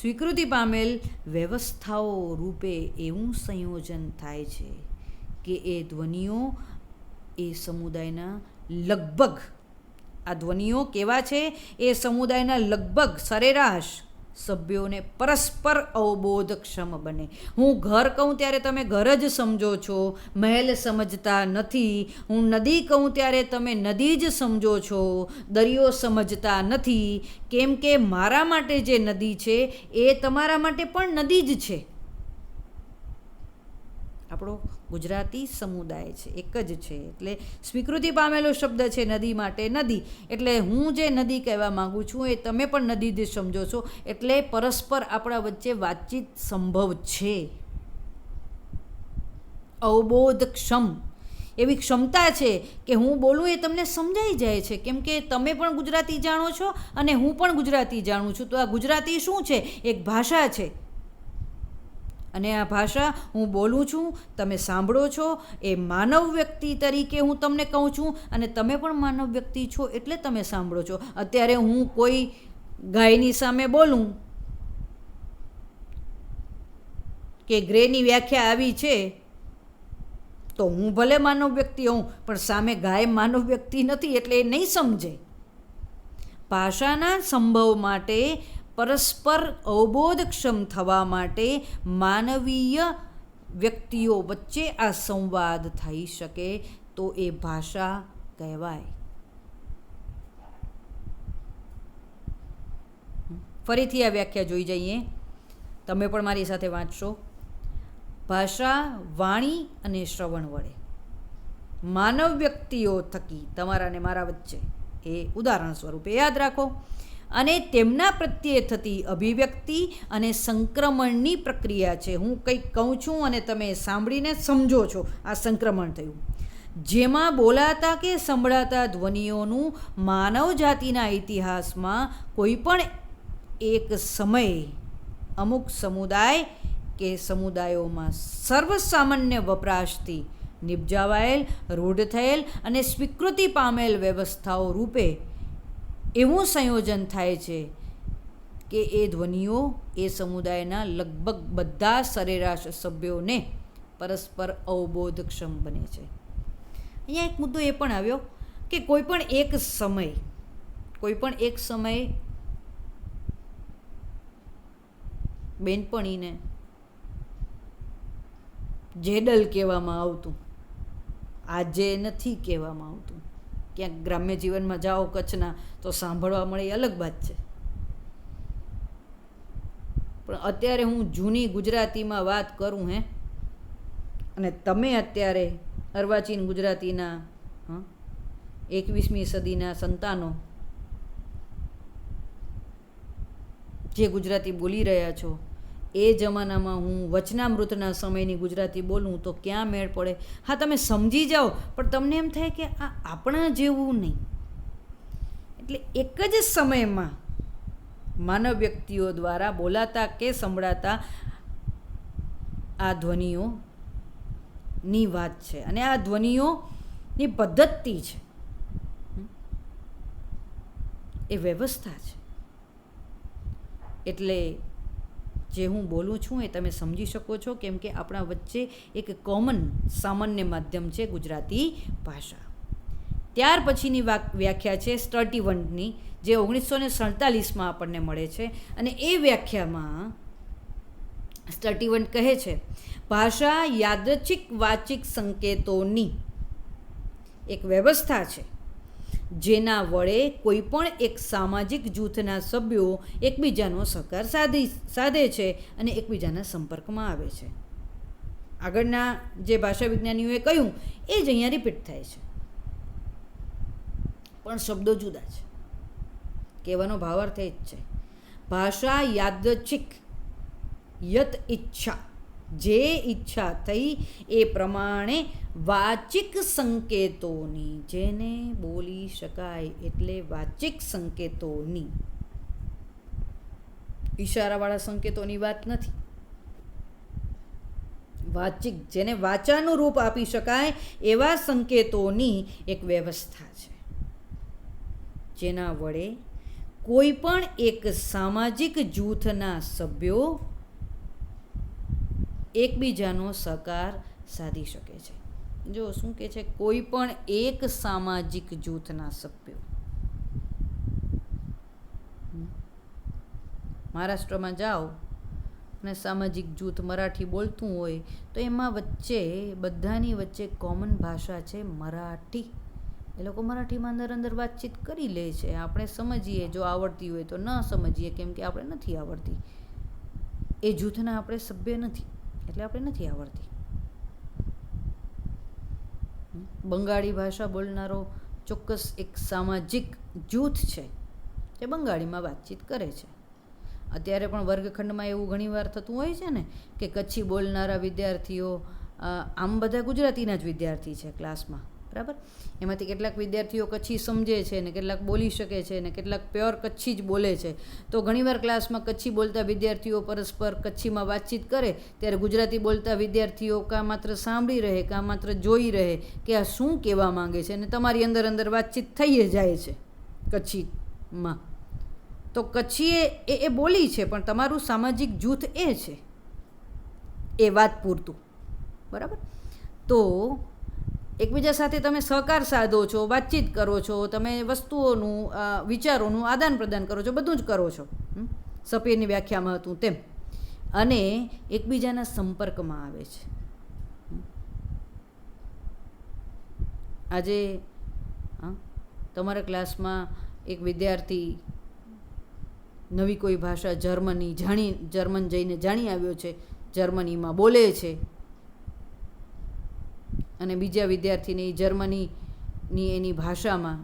સ્વીકૃતિ પામેલ વ્યવસ્થાઓ રૂપે એવું સંયોજન થાય છે કે એ ધ્વનિઓ એ સમુદાયના લગભગ, આ ધ્વનિઓ કેવા છે? એ સમુદાયના લગભગ સરેરાશ સભ્યોને પરસ્પર અવબોધક્ષમ બને. હું ઘર કહું ત્યારે તમે ઘર જ સમજો છો, મહેલ સમજતા નથી. હું નદી કહું ત્યારે તમે નદી જ સમજો છો, દરિયો સમજતા નથી. કેમ કે મારા માટે જે નદી છે એ તમારા માટે પણ નદી જ છે. આપણો ગુજરાતી સમુદાય છે, એક જ છે. એટલે સ્વીકૃતિ પામેલો શબ્દ છે નદી માટે નદી. એટલે હું જે નદી કહેવા માગું છું એ તમે પણ નદી જ સમજો છો. એટલે પરસ્પર આપણા વચ્ચે વાતચીત સંભવ છે. અવબોધક્ષમ એવી ક્ષમતા છે કે હું બોલું એ તમને સમજાઈ જાય છે. કેમ કે તમે પણ ગુજરાતી જાણો છો અને હું પણ ગુજરાતી જાણું છું. તો આ ગુજરાતી શું છે? એક ભાષા છે. અને આ ભાષા હું બોલું છું, તમે સાંભળો છો. એ માનવ વ્યક્તિ તરીકે હું તમને કહું છું અને તમે પણ માનવ વ્યક્તિ છો એટલે તમે સાંભળો છો. અત્યારે હું કોઈ ગાયની સામે બોલું કે ગ્રેની વ્યાખ્યા આવી છે તો હું ભલે માનવ વ્યક્તિ હોઉં, પણ સામે ગાય માનવ વ્યક્તિ નથી એટલે એ નહીં સમજે. ભાષાના સંભવ માટે, પરસ્પર અવબોધક્ષમ થવા માટે માનવીય વ્યક્તિઓ વચ્ચે આ સંવાદ થઈ શકે તો એ ભાષા કહેવાય. ફરીથી આ વ્યાખ્યા જોઈ જઈએ, તમે પણ મારી સાથે વાંચશો. ભાષા વાણી અને શ્રવણ વડે માનવ વ્યક્તિઓ થકી તમારા અને મારા વચ્ચે, એ ઉદાહરણ સ્વરૂપે યાદ રાખો. અને તેમના પ્રત્યે થતી અભિવ્યક્તિ અને સંક્રમણની પ્રક્રિયા છે. હું કંઈક કહું છું અને તમે સાંભળીને સમજો છો, આ સંક્રમણ થયું. જેમાં બોલાતા કે સંભળાતા ધ્વનિઓનું માનવ જાતિના ઇતિહાસમાં કોઈ પણ એક સમયે અમુક સમુદાય કે સમુદાયોમાં સર્વસામાન્ય વપરાશથી નિપજાવાયેલ, રૂઢ થયેલ અને સ્વીકૃતિ પામેલ વ્યવસ્થાઓ રૂપે એવું સંયોજન થાય છે કે એ ધ્વનિઓ એ સમુદાયના લગભગ બધા સરેરાશ સભ્યોને પરસ્પર અવબોધક્ષમ બને છે. અહીંયા એક મુદ્દો એ પણ આવ્યો કે કોઈ પણ એક સમયે બેનપણીને જેડલ કહેવામાં આવતું, આજે નથી કહેવામાં આવતું. ક્યાંક ગ્રામ્ય જીવનમાં જાઓ કચ્છના તો સાંભળવા મળે, એ અલગ વાત છે. પણ અત્યારે હું જૂની ગુજરાતીમાં વાત કરું અને તમે અત્યારે અર્વાચીન ગુજરાતીના 21મી સદીના સંતાનો જે ગુજરાતી બોલી રહ્યા છો, એ જમાનામાં હું વચનામૃતના સમયની ગુજરાતી બોલું તો ક્યાં મેળ પડે? હા, તમે સમજી જાઓ, પણ તમને એમ થાય કે આ આપણા જેવું નહીં. એટલે એક જ સમયમાં માનવ વ્યક્તિઓ દ્વારા બોલાતા કે સંભળાતા આ ધ્વનિઓની વાત છે, અને આ ધ્વનિઓની પદ્ધતિ છે, એ વ્યવસ્થા છે. એટલે જે હું બોલું છું એ તમે સમજી શકો છો, કેમ કે આપણા વચ્ચે એક કોમન સામાન્ય માધ્યમ છે ગુજરાતી ભાષા. ત્યાર પછીની વ્યાખ્યા છે સ્ટર્ટીવન્ટની, જે 1947માં આપણને મળે છે. અને એ વ્યાખ્યામાં સ્ટર્ટીવન્ટ કહે છે, ભાષા યાદચ્છિક વાચિક સંકેતોની એક વ્યવસ્થા છે જેના વડે કોઈ પણ એક સામાજિક જૂથના સભ્યો એકબીજાનો સહકાર સાધે છે અને એકબીજાના સંપર્કમાં આવે છે. આગળના જે ભાષા વિજ્ઞાનીઓએ કહ્યું એ જ અહીંયા રિપીટ થાય છે, પણ શબ્દો જુદા છે. કહેવાનો ભાવાર્થ એ જ છે. ભાષા યાદચ્છિક, યત ઈચ્છા, જે ઈચ્છા થઈ એ પ્રમાણે વાચિક સંકેતોની, જેને બોલી શકાય એટલે વાચિક સંકેતોની, ઈશારાવાળા સંકેતોની વાત નથી. વાચિક, જેને વાચાનું રૂપ આપી શકાય એવા સંકેતોની એક વ્યવસ્થા છે, જેના વડે કોઈ પણ એક સામાજિક જૂથના સભ્યો એકબીજાનો સહકાર સાધી શકે છે. જો શું કહે છે, કોઈ પણ એક સામાજિક જૂથના સભ્યો. મહારાષ્ટ્રમાં જાઓ અને સામાજિક જૂથ મરાઠી બોલતું હોય તો એમાં બધાની વચ્ચે કોમન ભાષા છે મરાઠી. એ લોકો મરાઠીમાં અંદર વાતચીત કરી લે છે. આપણે સમજીએ, જો આવડતી હોય તો, ન સમજીએ કેમ કે આપણે નથી આવડતી. એ જૂથના આપણે સભ્ય નથી એટલે આપણે નથી આવડતી. બંગાળી ભાષા બોલનારો ચોક્કસ એક સામાજિક જૂથ છે જે બંગાળીમાં વાતચીત કરે છે. અત્યારે પણ વર્ગખંડમાં એવું ઘણીવાર થતું હોય છે ને કે કચ્છી બોલનારા વિદ્યાર્થીઓ, આમ બધા ગુજરાતીના જ વિદ્યાર્થી છે ક્લાસમાં, બરાબર? એમાંથી કેટલાક વિદ્યાર્થીઓ કચ્છી સમજે છે ને કેટલાક બોલી શકે છે ને કેટલાક પ્યોર કચ્છી જ બોલે છે. તો ઘણીવાર ક્લાસમાં કચ્છી બોલતા વિદ્યાર્થીઓ પરસ્પર કચ્છીમાં વાતચીત કરે ત્યારે ગુજરાતી બોલતા વિદ્યાર્થીઓ કાં માત્ર સાંભળી રહે કાં માત્ર જોઈ રહે કે આ શું કહેવા માંગે છે, અને તમારી અંદર વાતચીત થઈ જાય છે કચ્છીમાં. તો કચ્છી એ બોલી છે, પણ તમારું સામાજિક જૂથ એ છે, એ વાત પૂરતું, બરાબર? તો એકબીજા સાથે તમે સહકાર સાધો છો, વાતચીત કરો છો, તમે વસ્તુઓનું, વિચારોનું આદાન પ્રદાન કરો છો, બધું જ કરો છો, સપીરની વ્યાખ્યામાં હતું તેમ, અને એકબીજાના સંપર્કમાં આવે છે. આજે તમારા ક્લાસમાં એક વિદ્યાર્થી નવી કોઈ ભાષા જર્મન જઈને જાણી આવ્યો છે, જર્મનીમાં બોલે છે, અને બીજા વિદ્યાર્થીને એ જર્મનીની એની ભાષામાં,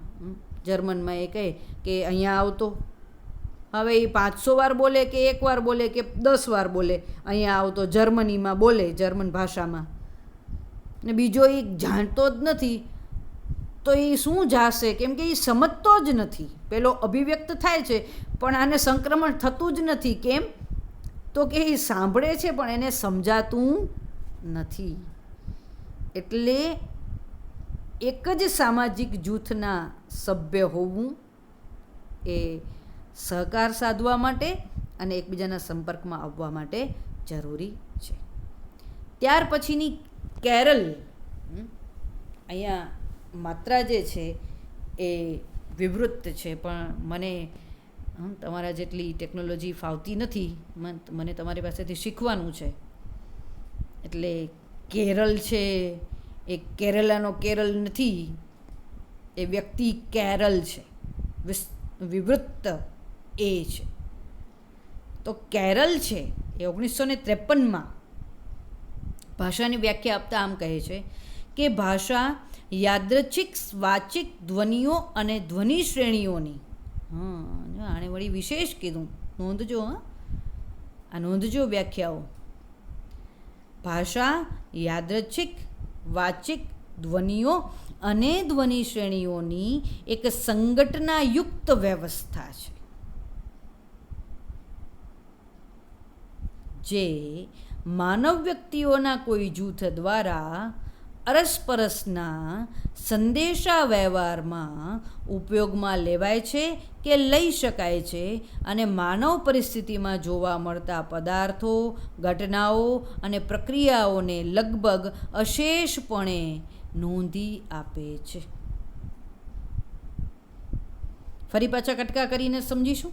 જર્મનમાં એ કહે કે અહીંયા આવતો, હવે એ 500 વાર બોલે કે 1 વાર બોલે કે 10 વાર બોલે, અહીંયા આવતો જર્મનીમાં બોલે, જર્મન ભાષામાં, ને બીજો એ જાણતો જ નથી, તો એ શું જાશે? કેમ કે એ સમજતો જ નથી. પેલો અભિવ્યક્ત થાય છે પણ આને સંક્રમણ થતું જ નથી. કેમ? તો કે એ સાંભળે છે પણ એને સમજાતું નથી. એટલે એક જ સામાજિક જૂથના સભ્ય હોવું એ સહકાર સાધવા માટે અને એકબીજાના સંપર્કમાં આવવા માટે જરૂરી છે. ત્યાર પછીની કેરલ, અહીંયા માત્રા જે છે એ વિવૃત છે, પણ મને તમારા જેટલી ટેકનોલોજી ફાવતી નથી, મને તમારી પાસેથી શીખવાનું છે. એટલે કેરળ છે એ કેરલાનો કેરળ નથી, એ વ્યક્તિ કેરલ છે, વિવૃત એ છે. તો કેરલ છે એ 1953માં ભાષાની વ્યાખ્યા આપતા આમ કહે છે કે ભાષા યાદચ્છિક વાચિક ધ્વનિઓ અને ધ્વનિ શ્રેણીઓની, આણે વળી વિશેષ કીધું, નોંધજો. આ નોંધજો વ્યાખ્યાઓ. ભાષા યાદચ્છિક વાચિક ધ્વનિઓ અને ધ્વનિ શ્રેણીઓની એક સંગઠનાયુક્ત વ્યવસ્થા છે, જે માનવ વ્યક્તિઓના કોઈ જૂથ દ્વારા અરસપરસના સંદેશા વ્યવહારમાં ઉપયોગમાં લેવાય છે કે લઈ શકાય છે, અને માનવ પરિસ્થિતિમાં જોવા મળતા પદાર્થો, ઘટનાઓ અને પ્રક્રિયાઓને લગભગ અશેષપણે નોંધી આપે છે. ફરી પાછા કટકા કરીને સમજીશું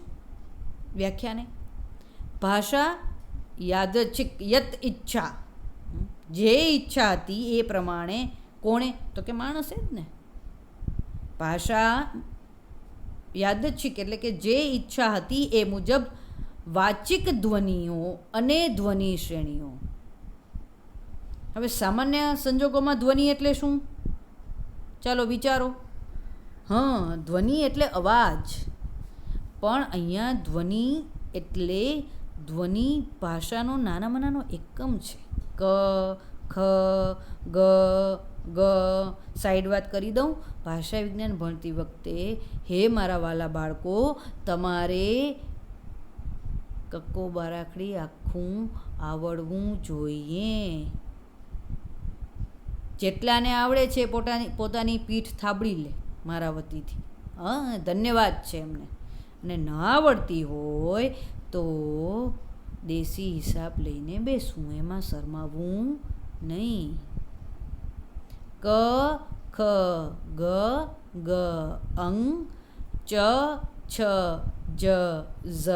વ્યાખ્યાને. ભાષા યાદચ્છિક, યત ઈચ્છા, જે ઈચ્છા હતી એ પ્રમાણે, કોણે? તો કે માણસે જ ને. ભાષા યાદચ્છિક એટલે કે જે ઈચ્છા હતી એ મુજબ વાચિક ધ્વનિઓ અને ધ્વનિ શ્રેણીઓ. હવે સામાન્ય સંજોગોમાં ધ્વનિ એટલે શું? ચાલો વિચારો. ધ્વનિ એટલે અવાજ, પણ અહીંયા ધ્વનિ એટલે ધ્વનિ ભાષાનો નાનામાં નાનો એકમ છે. ક, ખ, ગ, ગ. સાઈડ વાત કરી દઉં. ભાષા વિજ્ઞાન ભણતી વખતે, હે મારા વાલા બાળકો, તમારે કક્કો બારાખડી આખું આવડવું જોઈએ. જેટલાને આવડે છે પોતાની પીઠ થાબડી લે મારા વતીથી. ધન્યવાદ છે એમને. અને ન આવડતી હોય તો દેશી હિસાબ લઈને બેસવું, એમાં શરમાવવું નહીં. ક, ખ, ગ, ગ, અંગ, ચ, છ, જ, ઝ,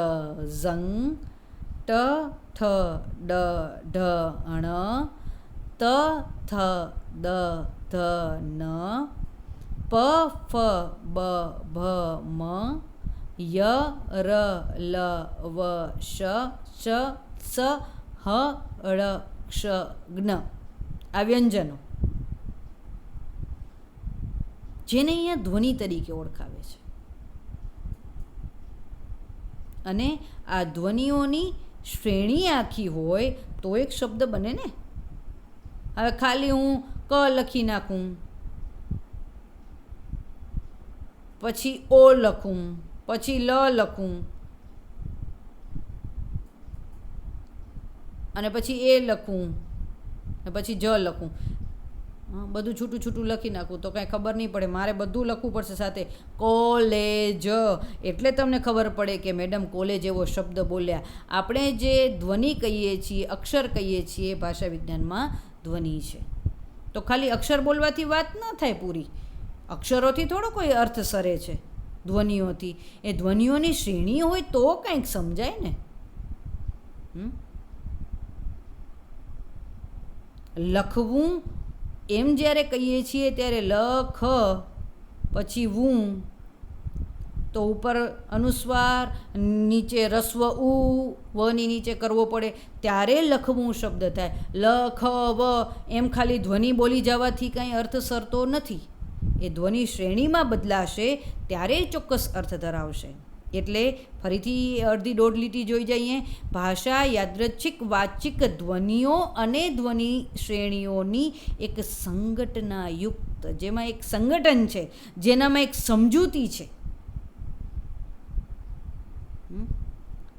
ઝંગ, ટ, ઠ, ડ, ઢ, ણ, ત, થ, દ, ધ, ન, પ, ફ, બ, ભ, મ, ય, ર, લ, વ, શ, ચ, સ, હ, ળ, ક્ષ, જ્ઞ. આ વ્યંજનો જેને અહીંયા ધ્વનિ તરીકે ઓળખાવે છે. અને આ ધ્વનિઓની શ્રેણી આખી હોય તો એક શબ્દ બને ને. હવે ખાલી હું ક લખી નાખું, પછી ઓ લખું, પછી લ લખું, અને પછી એ લખું, અને પછી જ લખું, બધું છૂટું છૂટું લખી નાખું તો કાંઈ ખબર નહીં પડે. મારે બધું લખવું પડશે સાથે. કોલેજ, એટલે તમને ખબર પડે કે મેડમ કોલેજ એવો શબ્દ બોલ્યા. આપણે જે ધ્વનિ કહીએ છીએ, અક્ષર કહીએ છીએ, ભાષા વિજ્ઞાનમાં ધ્વનિ છે. તો ખાલી અક્ષર બોલવાથી વાત ન થાય પૂરી. અક્ષરોથી થોડો કોઈ અર્થ સરે છે, ધ્વનિઓથી. એ ધ્વનિઓની શ્રેણી હોય તો કંઈક સમજાય ને. લખવું એમ જ્યારે કહીએ છીએ ત્યારે લ, ખ, પછી હું, તો ઉપર અનુસ્વાર, નીચે રસ્વ ઉ, વની નીચે કરવો પડે ત્યારે લખવું શબ્દ થાય. લ, ખ, વ એમ ખાલી ધ્વનિ બોલી જવાથી કાંઈ અર્થ સરતો નથી. એ ધ્વનિ શ્રેણીમાં બદલાશે ત્યારે ચોક્કસ અર્થ ધરાવશે. એટલે ફરીથી અડધી દોઢ લીટી જોઈ જઈએ. ભાષા યાદચ્છિક વાચિક ધ્વનિઓ અને ધ્વનિ શ્રેણીઓની એક સંગઠનાયુક્ત, જેમાં એક સંગઠન છે, જેનામાં એક સમજૂતી છે,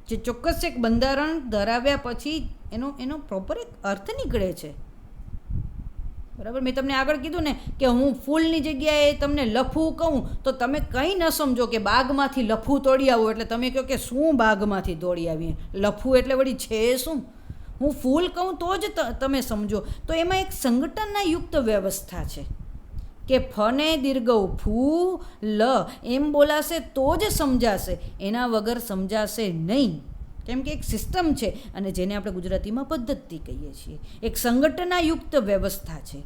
જે ચોક્કસ એક બંધારણ ધરાવ્યા પછી એનો પ્રોપર એક અર્થ નીકળે છે. બરાબર, મેં તમને આગળ કીધું ને કે હું ફૂલની જગ્યાએ તમને લફું કહું તો તમે કંઈ ન સમજો કે બાગમાંથી લફું તોડી આવો એટલે તમે કહો કે શું બાગમાંથી તોડી આવીએ, લફું એટલે વળી છે શું. હું ફૂલ કહું તો જ તમે સમજો. તો એમાં એક સંગઠનના યુક્ત વ્યવસ્થા છે કે ફને દીર્ઘ ફૂ લ એમ બોલાશે તો જ સમજાશે, એના વગર સમજાશે નહીં. કેમ કે એક સિસ્ટમ છે અને જેને આપણે ગુજરાતીમાં પદ્ધતિ કહીએ છીએ. એક સંગઠનાયુક્ત વ્યવસ્થા છે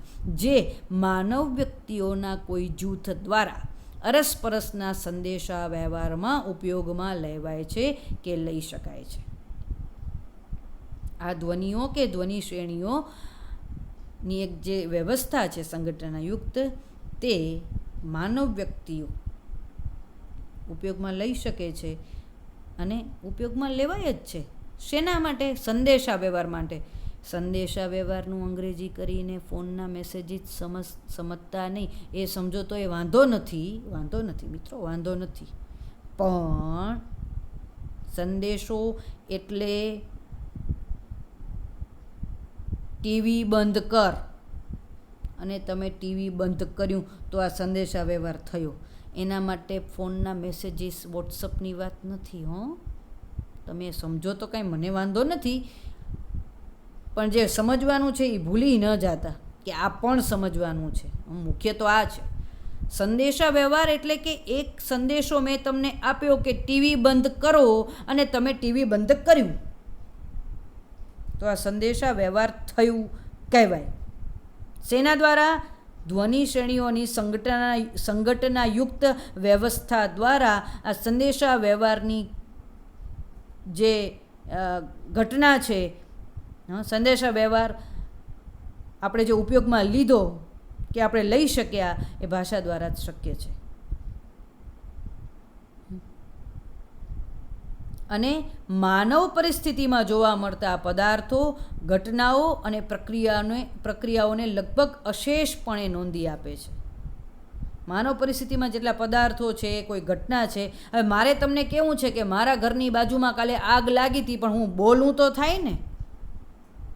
જે માનવ વ્યક્તિઓના કોઈ જૂથ દ્વારા અરસપરસના સંદેશા વ્યવહારમાં ઉપયોગમાં લેવાય છે કે લઈ શકાય છે. આ ધ્વનિઓ કે ધ્વનિ શ્રેણીઓની એક જે વ્યવસ્થા છે સંગઠનાયુક્ત, તે માનવ વ્યક્તિઓ ઉપયોગમાં લઈ શકે છે અને ઉપયોગમાં લેવાય જ છે. શેના માટે? સંદેશા વ્યવહાર માટે. સંદેશા વ્યવહારનું અંગ્રેજી કરીને ફોનના મેસેજીસ સમજતા નહીં એ સમજો તો એ વાંધો નથી મિત્રો, વાંધો નથી. પણ સંદેશો એટલે ટીવી બંધ કર અને તમે ટીવી બંધ કર્યું તો આ સંદેશા વ્યવહાર થયો. એના માટે ફોનના મેસેજીસ વોટ્સઅપની વાત નથી. તમે સમજો તો કાંઈ મને વાંધો નથી, પણ જે સમજવાનું છે એ ભૂલી ન જતા કે આ પણ સમજવાનું છે. મુખ્ય તો આ છે. સંદેશા વ્યવહાર એટલે કે એક સંદેશો મેં તમને આપ્યો કે ટીવી બંધ કરો અને તમે ટીવી બંધ કર્યું તો આ સંદેશા વ્યવહાર થયું કહેવાય. શેના દ્વારા? ધ્વનિ શ્રેણીઓની સંગઠનાયુક્ત વ્યવસ્થા દ્વારા આ સંદેશા વ્યવહારની જે ઘટના છે, સંદેશા વ્યવહાર આપણે જે ઉપયોગમાં લીધો કે આપણે લઈ શક્યા એ ભાષા દ્વારા જ શક્ય છે. અને માનવ પરિસ્થિતિમાં જોવા મળતા પદાર્થો, ઘટનાઓ અને પ્રક્રિયાઓને લગભગ અશેષપણે નોંધી આપે છે. માનવ પરિસ્થિતિમાં જેટલા પદાર્થો છે, કોઈ ઘટના છે. હવે મારે તમને કેવું છે કે મારા ઘરની બાજુમાં કાલે આગ લાગી હતી, પણ હું બોલું તો થાય ને.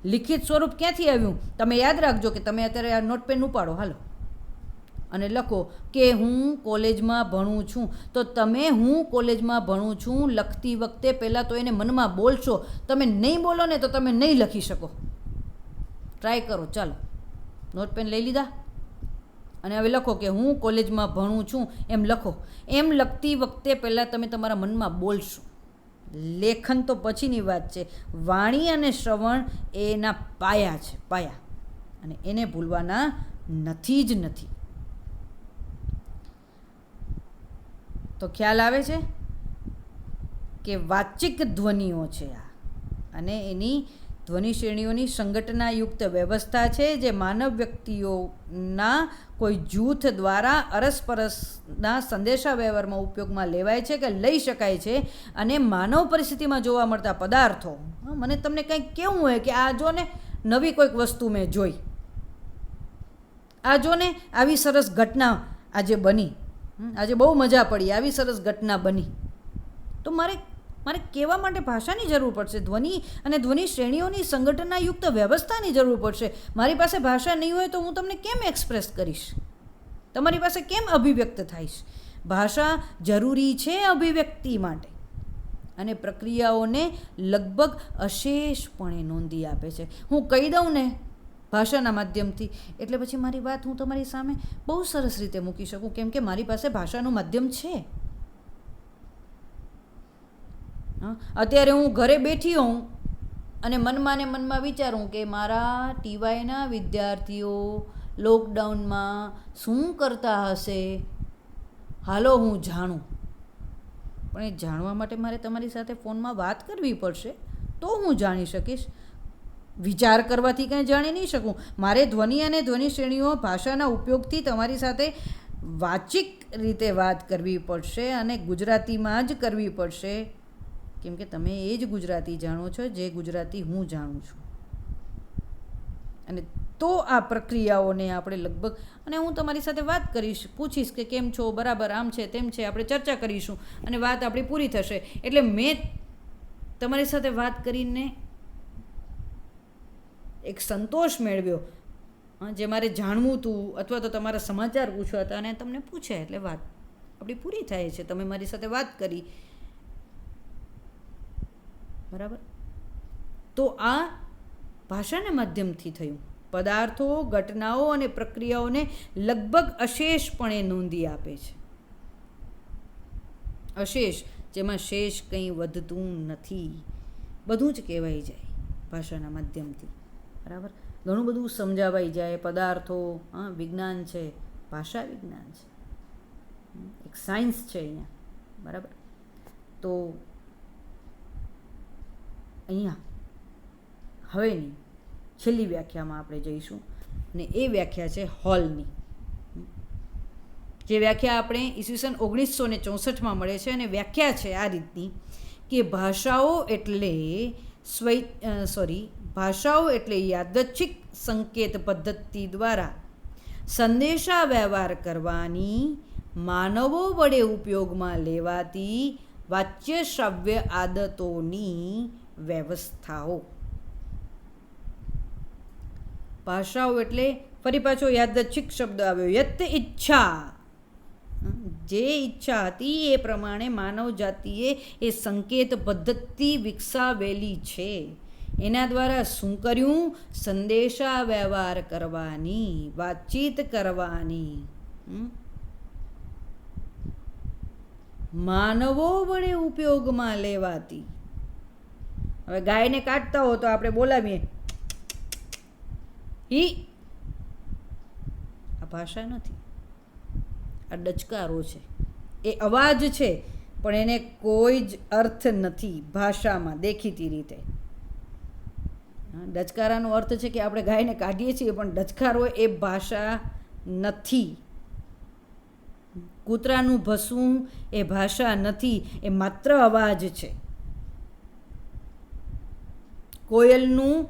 લિખિત સ્વરૂપ ક્યાંથી આવ્યું? તમે યાદ રાખજો કે તમે અત્યારે આ નોટ પેન ઉપાડો, હાલો, અને લખો કે હું કોલેજમાં ભણું છું. તો તમે હું કોલેજમાં ભણું છું લખતી વખતે પહેલાં તો એને મનમાં બોલશો. તમે નહીં બોલો ને તો તમે નહીં લખી શકો. ટ્રાય કરો. ચાલો, નોટ પેન લઈ લીધા અને હવે લખો કે હું કોલેજમાં ભણું છું એમ લખો. એમ લખતી વખતે પહેલાં તમે તમારા મનમાં બોલશો. લેખન તો પછીની વાત છે. વાણી અને શ્રવણ એના પાયા છે, પાયા, અને એને ભૂલવાના નથી જ નથી. તો ખ્યાલ આવે છે કે વાચિક ધ્વનિઓ છે આ, અને એની ધ્વનિ શ્રેણીઓની સંગઠનાયુક્ત વ્યવસ્થા છે જે માનવ વ્યક્તિઓના કોઈ જૂથ દ્વારા અરસપરસના સંદેશા વ્યવહારમાં ઉપયોગમાં લેવાય છે કે લઈ શકાય છે. અને માનવ પરિસ્થિતિમાં જોવા મળતા પદાર્થો, મને તમને કંઈક કહેવું હોય કે આ જો ને નવી કોઈક વસ્તુ મેં જોઈ, આ જો ને આવી સરસ ઘટના આજે બની, આજે બહુ મજા પડી, આવી સરસ ઘટના બની, તો મારે કહેવા માટે ભાષાની જરૂર પડશે. ધ્વનિ અને ધ્વનિ શ્રેણીઓની સંગઠનાયુક્ત વ્યવસ્થાની જરૂર પડશે. મારી પાસે ભાષા નહીં હોય તો હું તમને કેમ એક્સપ્રેસ કરીશ? તમારી પાસે કેમ અભિવ્યક્ત થઈશ? ભાષા જરૂરી છે અભિવ્યક્તિ માટે, અને પ્રક્રિયાઓને લગભગ અશેષપણે નોંધી આપે છે. હું કહી દઉં ને ભાષાના માધ્યમથી, એટલે પછી મારી વાત હું તમારી સામે બહુ સરસ રીતે મૂકી શકું, કેમ કે મારી પાસે ભાષાનું માધ્યમ છે. અત્યારે હું ઘરે બેઠી હોઉં અને મનમાં ને મનમાં વિચારું કે મારા ટીવાયના વિદ્યાર્થીઓ લોકડાઉનમાં શું કરતા હશે, હાલો હું જાણું. પણ એ જાણવા માટે મારે તમારી સાથે ફોનમાં વાત કરવી પડશે તો હું જાણી શકીશ. વિચાર કરવાથી કંઈ જાણી નહીં શકું. મારે ધ્વનિ અને ધ્વનિ શ્રેણીઓ ભાષાના ઉપયોગથી તમારી સાથે વાચિક રીતે વાત કરવી પડશે અને ગુજરાતીમાં જ કરવી પડશે, કેમ કે તમે એ જ ગુજરાતી જાણો છો જે ગુજરાતી હું જાણું છું. અને તો આ પ્રક્રિયાઓને આપણે લગભગ, અને હું તમારી સાથે વાત કરીશ, પૂછીશ કે કેમ છો, બરાબર, આમ છે તેમ છે, આપણે ચર્ચા કરીશું અને વાત આપણી પૂરી થશે. એટલે મેં તમારી સાથે વાત કરીને એક સંતોષ મેળવ્યો, જે મારે જાણવું હતું અથવા તો તમારા સમાચાર પૂછવા હતા અને તમને પૂછ્યા એટલે વાત આપણી પૂરી થાય છે. તમે મારી સાથે વાત કરી, બરાબર. તો આ ભાષાના માધ્યમથી થયું. પદાર્થો, ઘટનાઓ અને પ્રક્રિયાઓને લગભગ અશેષપણે નોંધી આપે છે. અશેષ, જેમાં શેષ કંઈ વધતું નથી, બધું જ કહેવાય જાય ભાષાના માધ્યમથી, બરાબર. ઘણું બધું સમજાવાઈ જાય. પદાર્થો, વિજ્ઞાન છે, ભાષા વિજ્ઞાન છે, એક સાયન્સ છે અહીંયા, બરાબર. તો અહીંયા હવેની છેલ્લી વ્યાખ્યામાં આપણે જઈશું અને એ વ્યાખ્યા છે હોલની. જે વ્યાખ્યા આપણે ઈસવીસન 1964માં મળે છે અને વ્યાખ્યા છે આ રીતની કે ભાષાઓ એટલે યાદચ્છિક સંકેત પદ્ધતિ દ્વારા સંદેશા વ્યવહાર કરવાની, માનવો વડે ઉપયોગમાં લેવાતી વાચ્ય શ્રાવ્ય આદતોની વ્યવસ્થાઓ. ભાષાઓ એટલે, ફરી પાછો યાદચ્છિક શબ્દ આવ્યો, યત ઈચ્છા, જે ઈચ્છા હતી એ પ્રમાણે માનવ જાતિએ એ સંકેત પદ્ધતિ વિકસાવેલી છે. એના દ્વારા શું કર્યું? સંદેશા વ્યવહાર કરવાની, વાતચીત કરવાની, માનવો વડે ઉપયોગમાં લેવાતી. હવે ગાયને કાઢતા હો તો આપણે બોલાવીએ આ ભાષા નથી, આ ડચકારો છે. એ અવાજ છે પણ એને કોઈ જ અર્થ નથી ભાષામાં, દેખીતી રીતે. ડચકારાનો અર્થ છે કે આપણે ગાયને કાઢીએ છીએ, પણ ડચકારો એ ભાષા નથી. કૂતરાનું ભસવું એ ભાષા નથી, એ માત્ર અવાજ છે. કોયલનું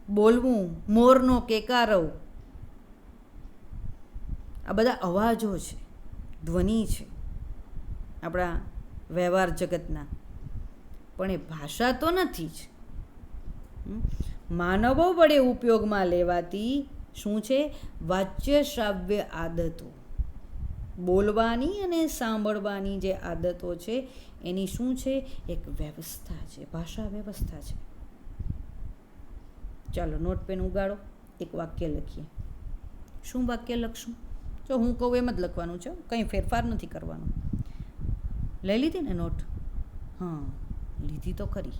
બોલવું, મોરનો કેકારવ, આ બધા અવાજો છે, ધ્વનિ છે આપણા વ્યવહાર જગતના, પણ એ ભાષા તો નથી જ. માનવો વડે ઉપયોગમાં લેવાતી શું છે? વાચ્ય શ્રાવ્ય આદતો. બોલવાની અને સાંભળવાની જે આદતો છે એની શું છે? એક વ્યવસ્થા છે, ભાષા વ્યવસ્થા છે. ચાલો નોટ પેન ઉગાડો, એક વાક્ય લખીએ. શું વાક્ય લખશું? જો હું કહું એમ જ લખવાનું છે, કંઈ ફેરફાર નથી કરવાનો. લઈ લીધી ને નોટ? હા, લીધી તો ખરી.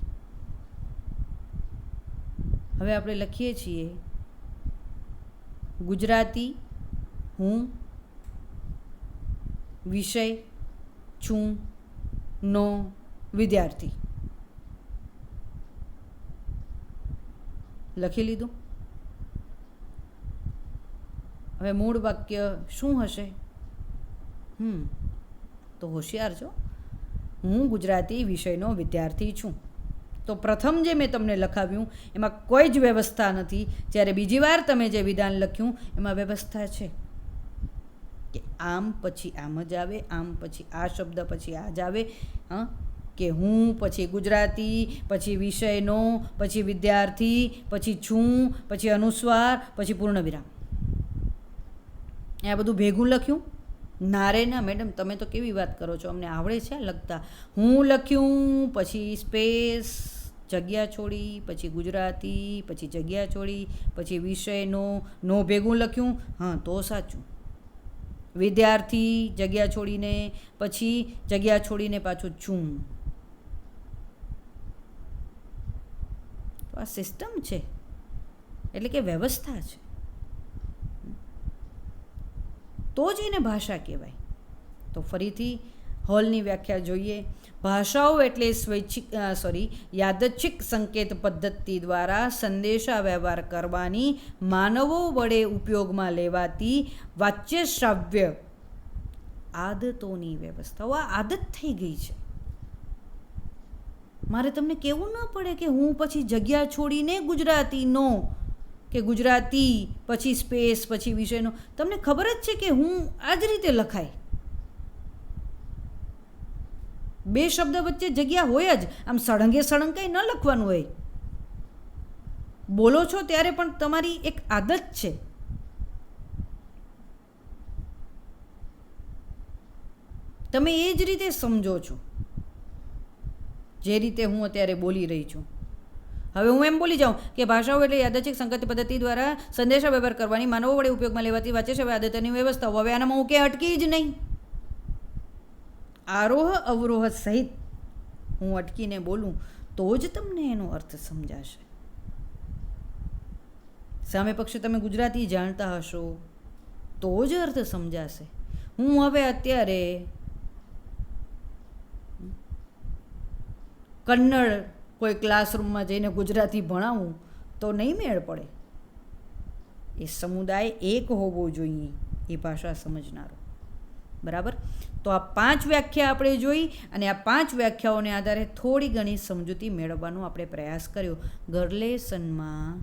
હવે આપણે લખીએ છીએ, ગુજરાતી હું વિષય છું નો વિદ્યાર્થી. લખી લીધું. હવે મૂળ વાક્ય શું હશે? તો હોશિયાર છો. હું ગુજરાતી વિષયનો વિદ્યાર્થી છું. તો પ્રથમ જે મેં તમને લખાવ્યું એમાં કોઈ જ વ્યવસ્થા નથી, જ્યારે બીજી વાર તમે જે વિધાન લખ્યું એમાં વ્યવસ્થા છે કે આમ પછી આમ જ આવે, આમ પછી આ શબ્દ પછી આ જ આવે. કે હું પછી ગુજરાતી, પછી વિષયનો, પછી વિદ્યાર્થી, પછી છું, પછી અનુસ્વાર, પછી પૂર્ણવિરામ. આ બધું ભેગું લખ્યું? ના રે ના મેડમ, તમે તો કેવી વાત કરો છો, અમને આવડે છે લખતા. હું લખ્યું, પછી સ્પેસ, જગ્યા છોડી, પછી ગુજરાતી, પછી જગ્યા છોડી, પછી વિષયનો, નો ભેગું લખ્યું. હા, તો સાચું. વિદ્યાર્થી, જગ્યા છોડીને, પછી જગ્યા છોડીને પાછું છું. તો આ સિસ્ટમ છે, એટલે કે વ્યવસ્થા છે, તો જ એને ભાષા કહેવાય. તો ફરીથી હોલની વ્યાખ્યા જોઈએ. ભાષાઓ એટલે યાદચ્છિક સંકેત પદ્ધતિ દ્વારા સંદેશા વ્યવહાર કરવાની માનવો વડે ઉપયોગમાં લેવાતી વાચ્ય શ્રાવ્ય આદતોની વ્યવસ્થાઓ. આ આદત થઈ ગઈ છે. મારે તમને કહેવું ન પડે કે હું પછી જગ્યા છોડીને ગુજરાતીનો કે ગુજરાતી પછી સ્પેસ પછી વિષયનો. તમને ખબર જ છે કે હું આ જ રીતે લખાય. બે શબ્દ વચ્ચે જગ્યા હોય જ. આમ સળંગે સળંગ કંઈ ન લખવાનું હોય. બોલો છો ત્યારે પણ તમારી એક આદત છે. તમે એ જ રીતે સમજો છો જે રીતે હું અત્યારે બોલી રહી છું. હવે હું એમ બોલી જાઉં કે ભાષાઓ એટલે યાદચ્છિક સંકેત પદ્ધતિ દ્વારા સંદેશા વ્યવહાર કરવાની માનવો વડે ઉપયોગમાં લેવાતી વાચ્ય આદતોની વ્યવસ્થાઓ. હવે આનામાં હું ક્યાંય અટકી જ નહીં. આરોહ અવરોહ સહિત હું અટકીને બોલું તો જ તમને એનો અર્થ સમજાશે. સામે પક્ષે તમે ગુજરાતી જાણતા હશો તો જ અર્થ સમજાશે. હું હવે અત્યારે કન્નડ કોઈ ક્લાસરૂમમાં જઈને ગુજરાતી ભણાવું તો નહીં મેળ પડે. એ સમુદાય એક હોવો જોઈએ, એ ભાષા સમજનારો. બરાબર. તો આ 5 વ્યાખ્યા આપણે જોઈ અને આ 5 વ્યાખ્યાઓને આધારે થોડી ઘણી સમજૂતી મેળવવાનો આપણે પ્રયાસ કર્યો. ગરલેસનમાં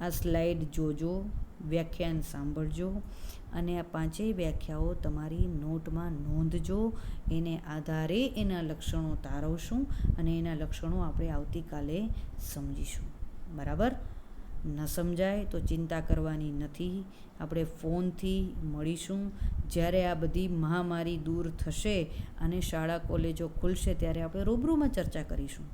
આ સ્લાઇડ જોજો, વ્યાખ્યાન સાંભળજો અને આ 5 વ્યાખ્યાઓ તમારી નોટમાં નોંધજો. એને આધારે એના લક્ષણો તારવશું અને એના લક્ષણો આપણે આવતીકાલે સમજીશું. બરાબર. ન સમજાય તો ચિંતા કરવાની નથી. આપણે ફોનથી મળીશું. જ્યારે આ બધી મહામારી દૂર થશે અને શાળા કોલેજો ખુલશે ત્યારે આપણે રૂબરૂમાં ચર્ચા કરીશું.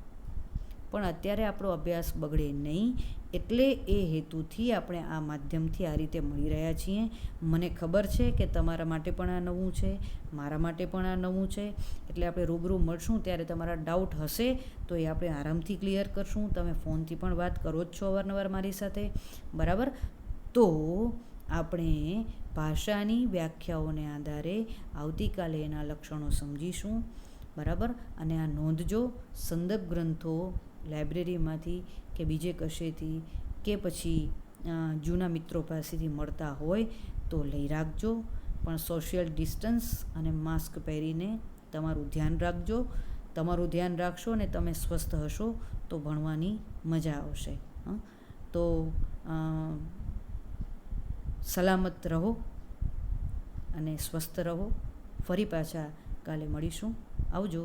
પણ અત્યારે આપણો અભ્યાસ બગડે નહીં એટલે એ હેતુથી આપણે આ માધ્યમથી આ રીતે મળી રહ્યા છીએ. મને ખબર છે કે તમારા માટે પણ આ નવું છે, મારા માટે પણ આ નવું છે. એટલે આપણે રૂબરૂ મળશું ત્યારે તમારા ડાઉટ હશે તો એ આપણે આરામથી ક્લિયર કરશું. તમે ફોનથી પણ વાત કરો જ છો અવારનવાર મારી સાથે. બરાબર. તો આપણે ભાષાની વ્યાખ્યાઓને આધારે આવતીકાલે એના લક્ષણો સમજીશું. બરાબર. અને આ નોંધજો. સંદર્ભ ગ્રંથો લાઇબ્રેરીમાંથી કે બીજે કશેથી કે પછી જૂના મિત્રો પાસેથી મળતા હોય તો લઈ રાખજો. પણ સોશિયલ ડિસ્ટન્સ અને માસ્ક પહેરીને તમારું ધ્યાન રાખજો. તમારું ધ્યાન રાખશો અને તમે સ્વસ્થ હશો તો ભણવાની મજા આવશે. તો સલામત રહો અને સ્વસ્થ રહો. ફરી પાછા કાલે મળીશું. આવજો.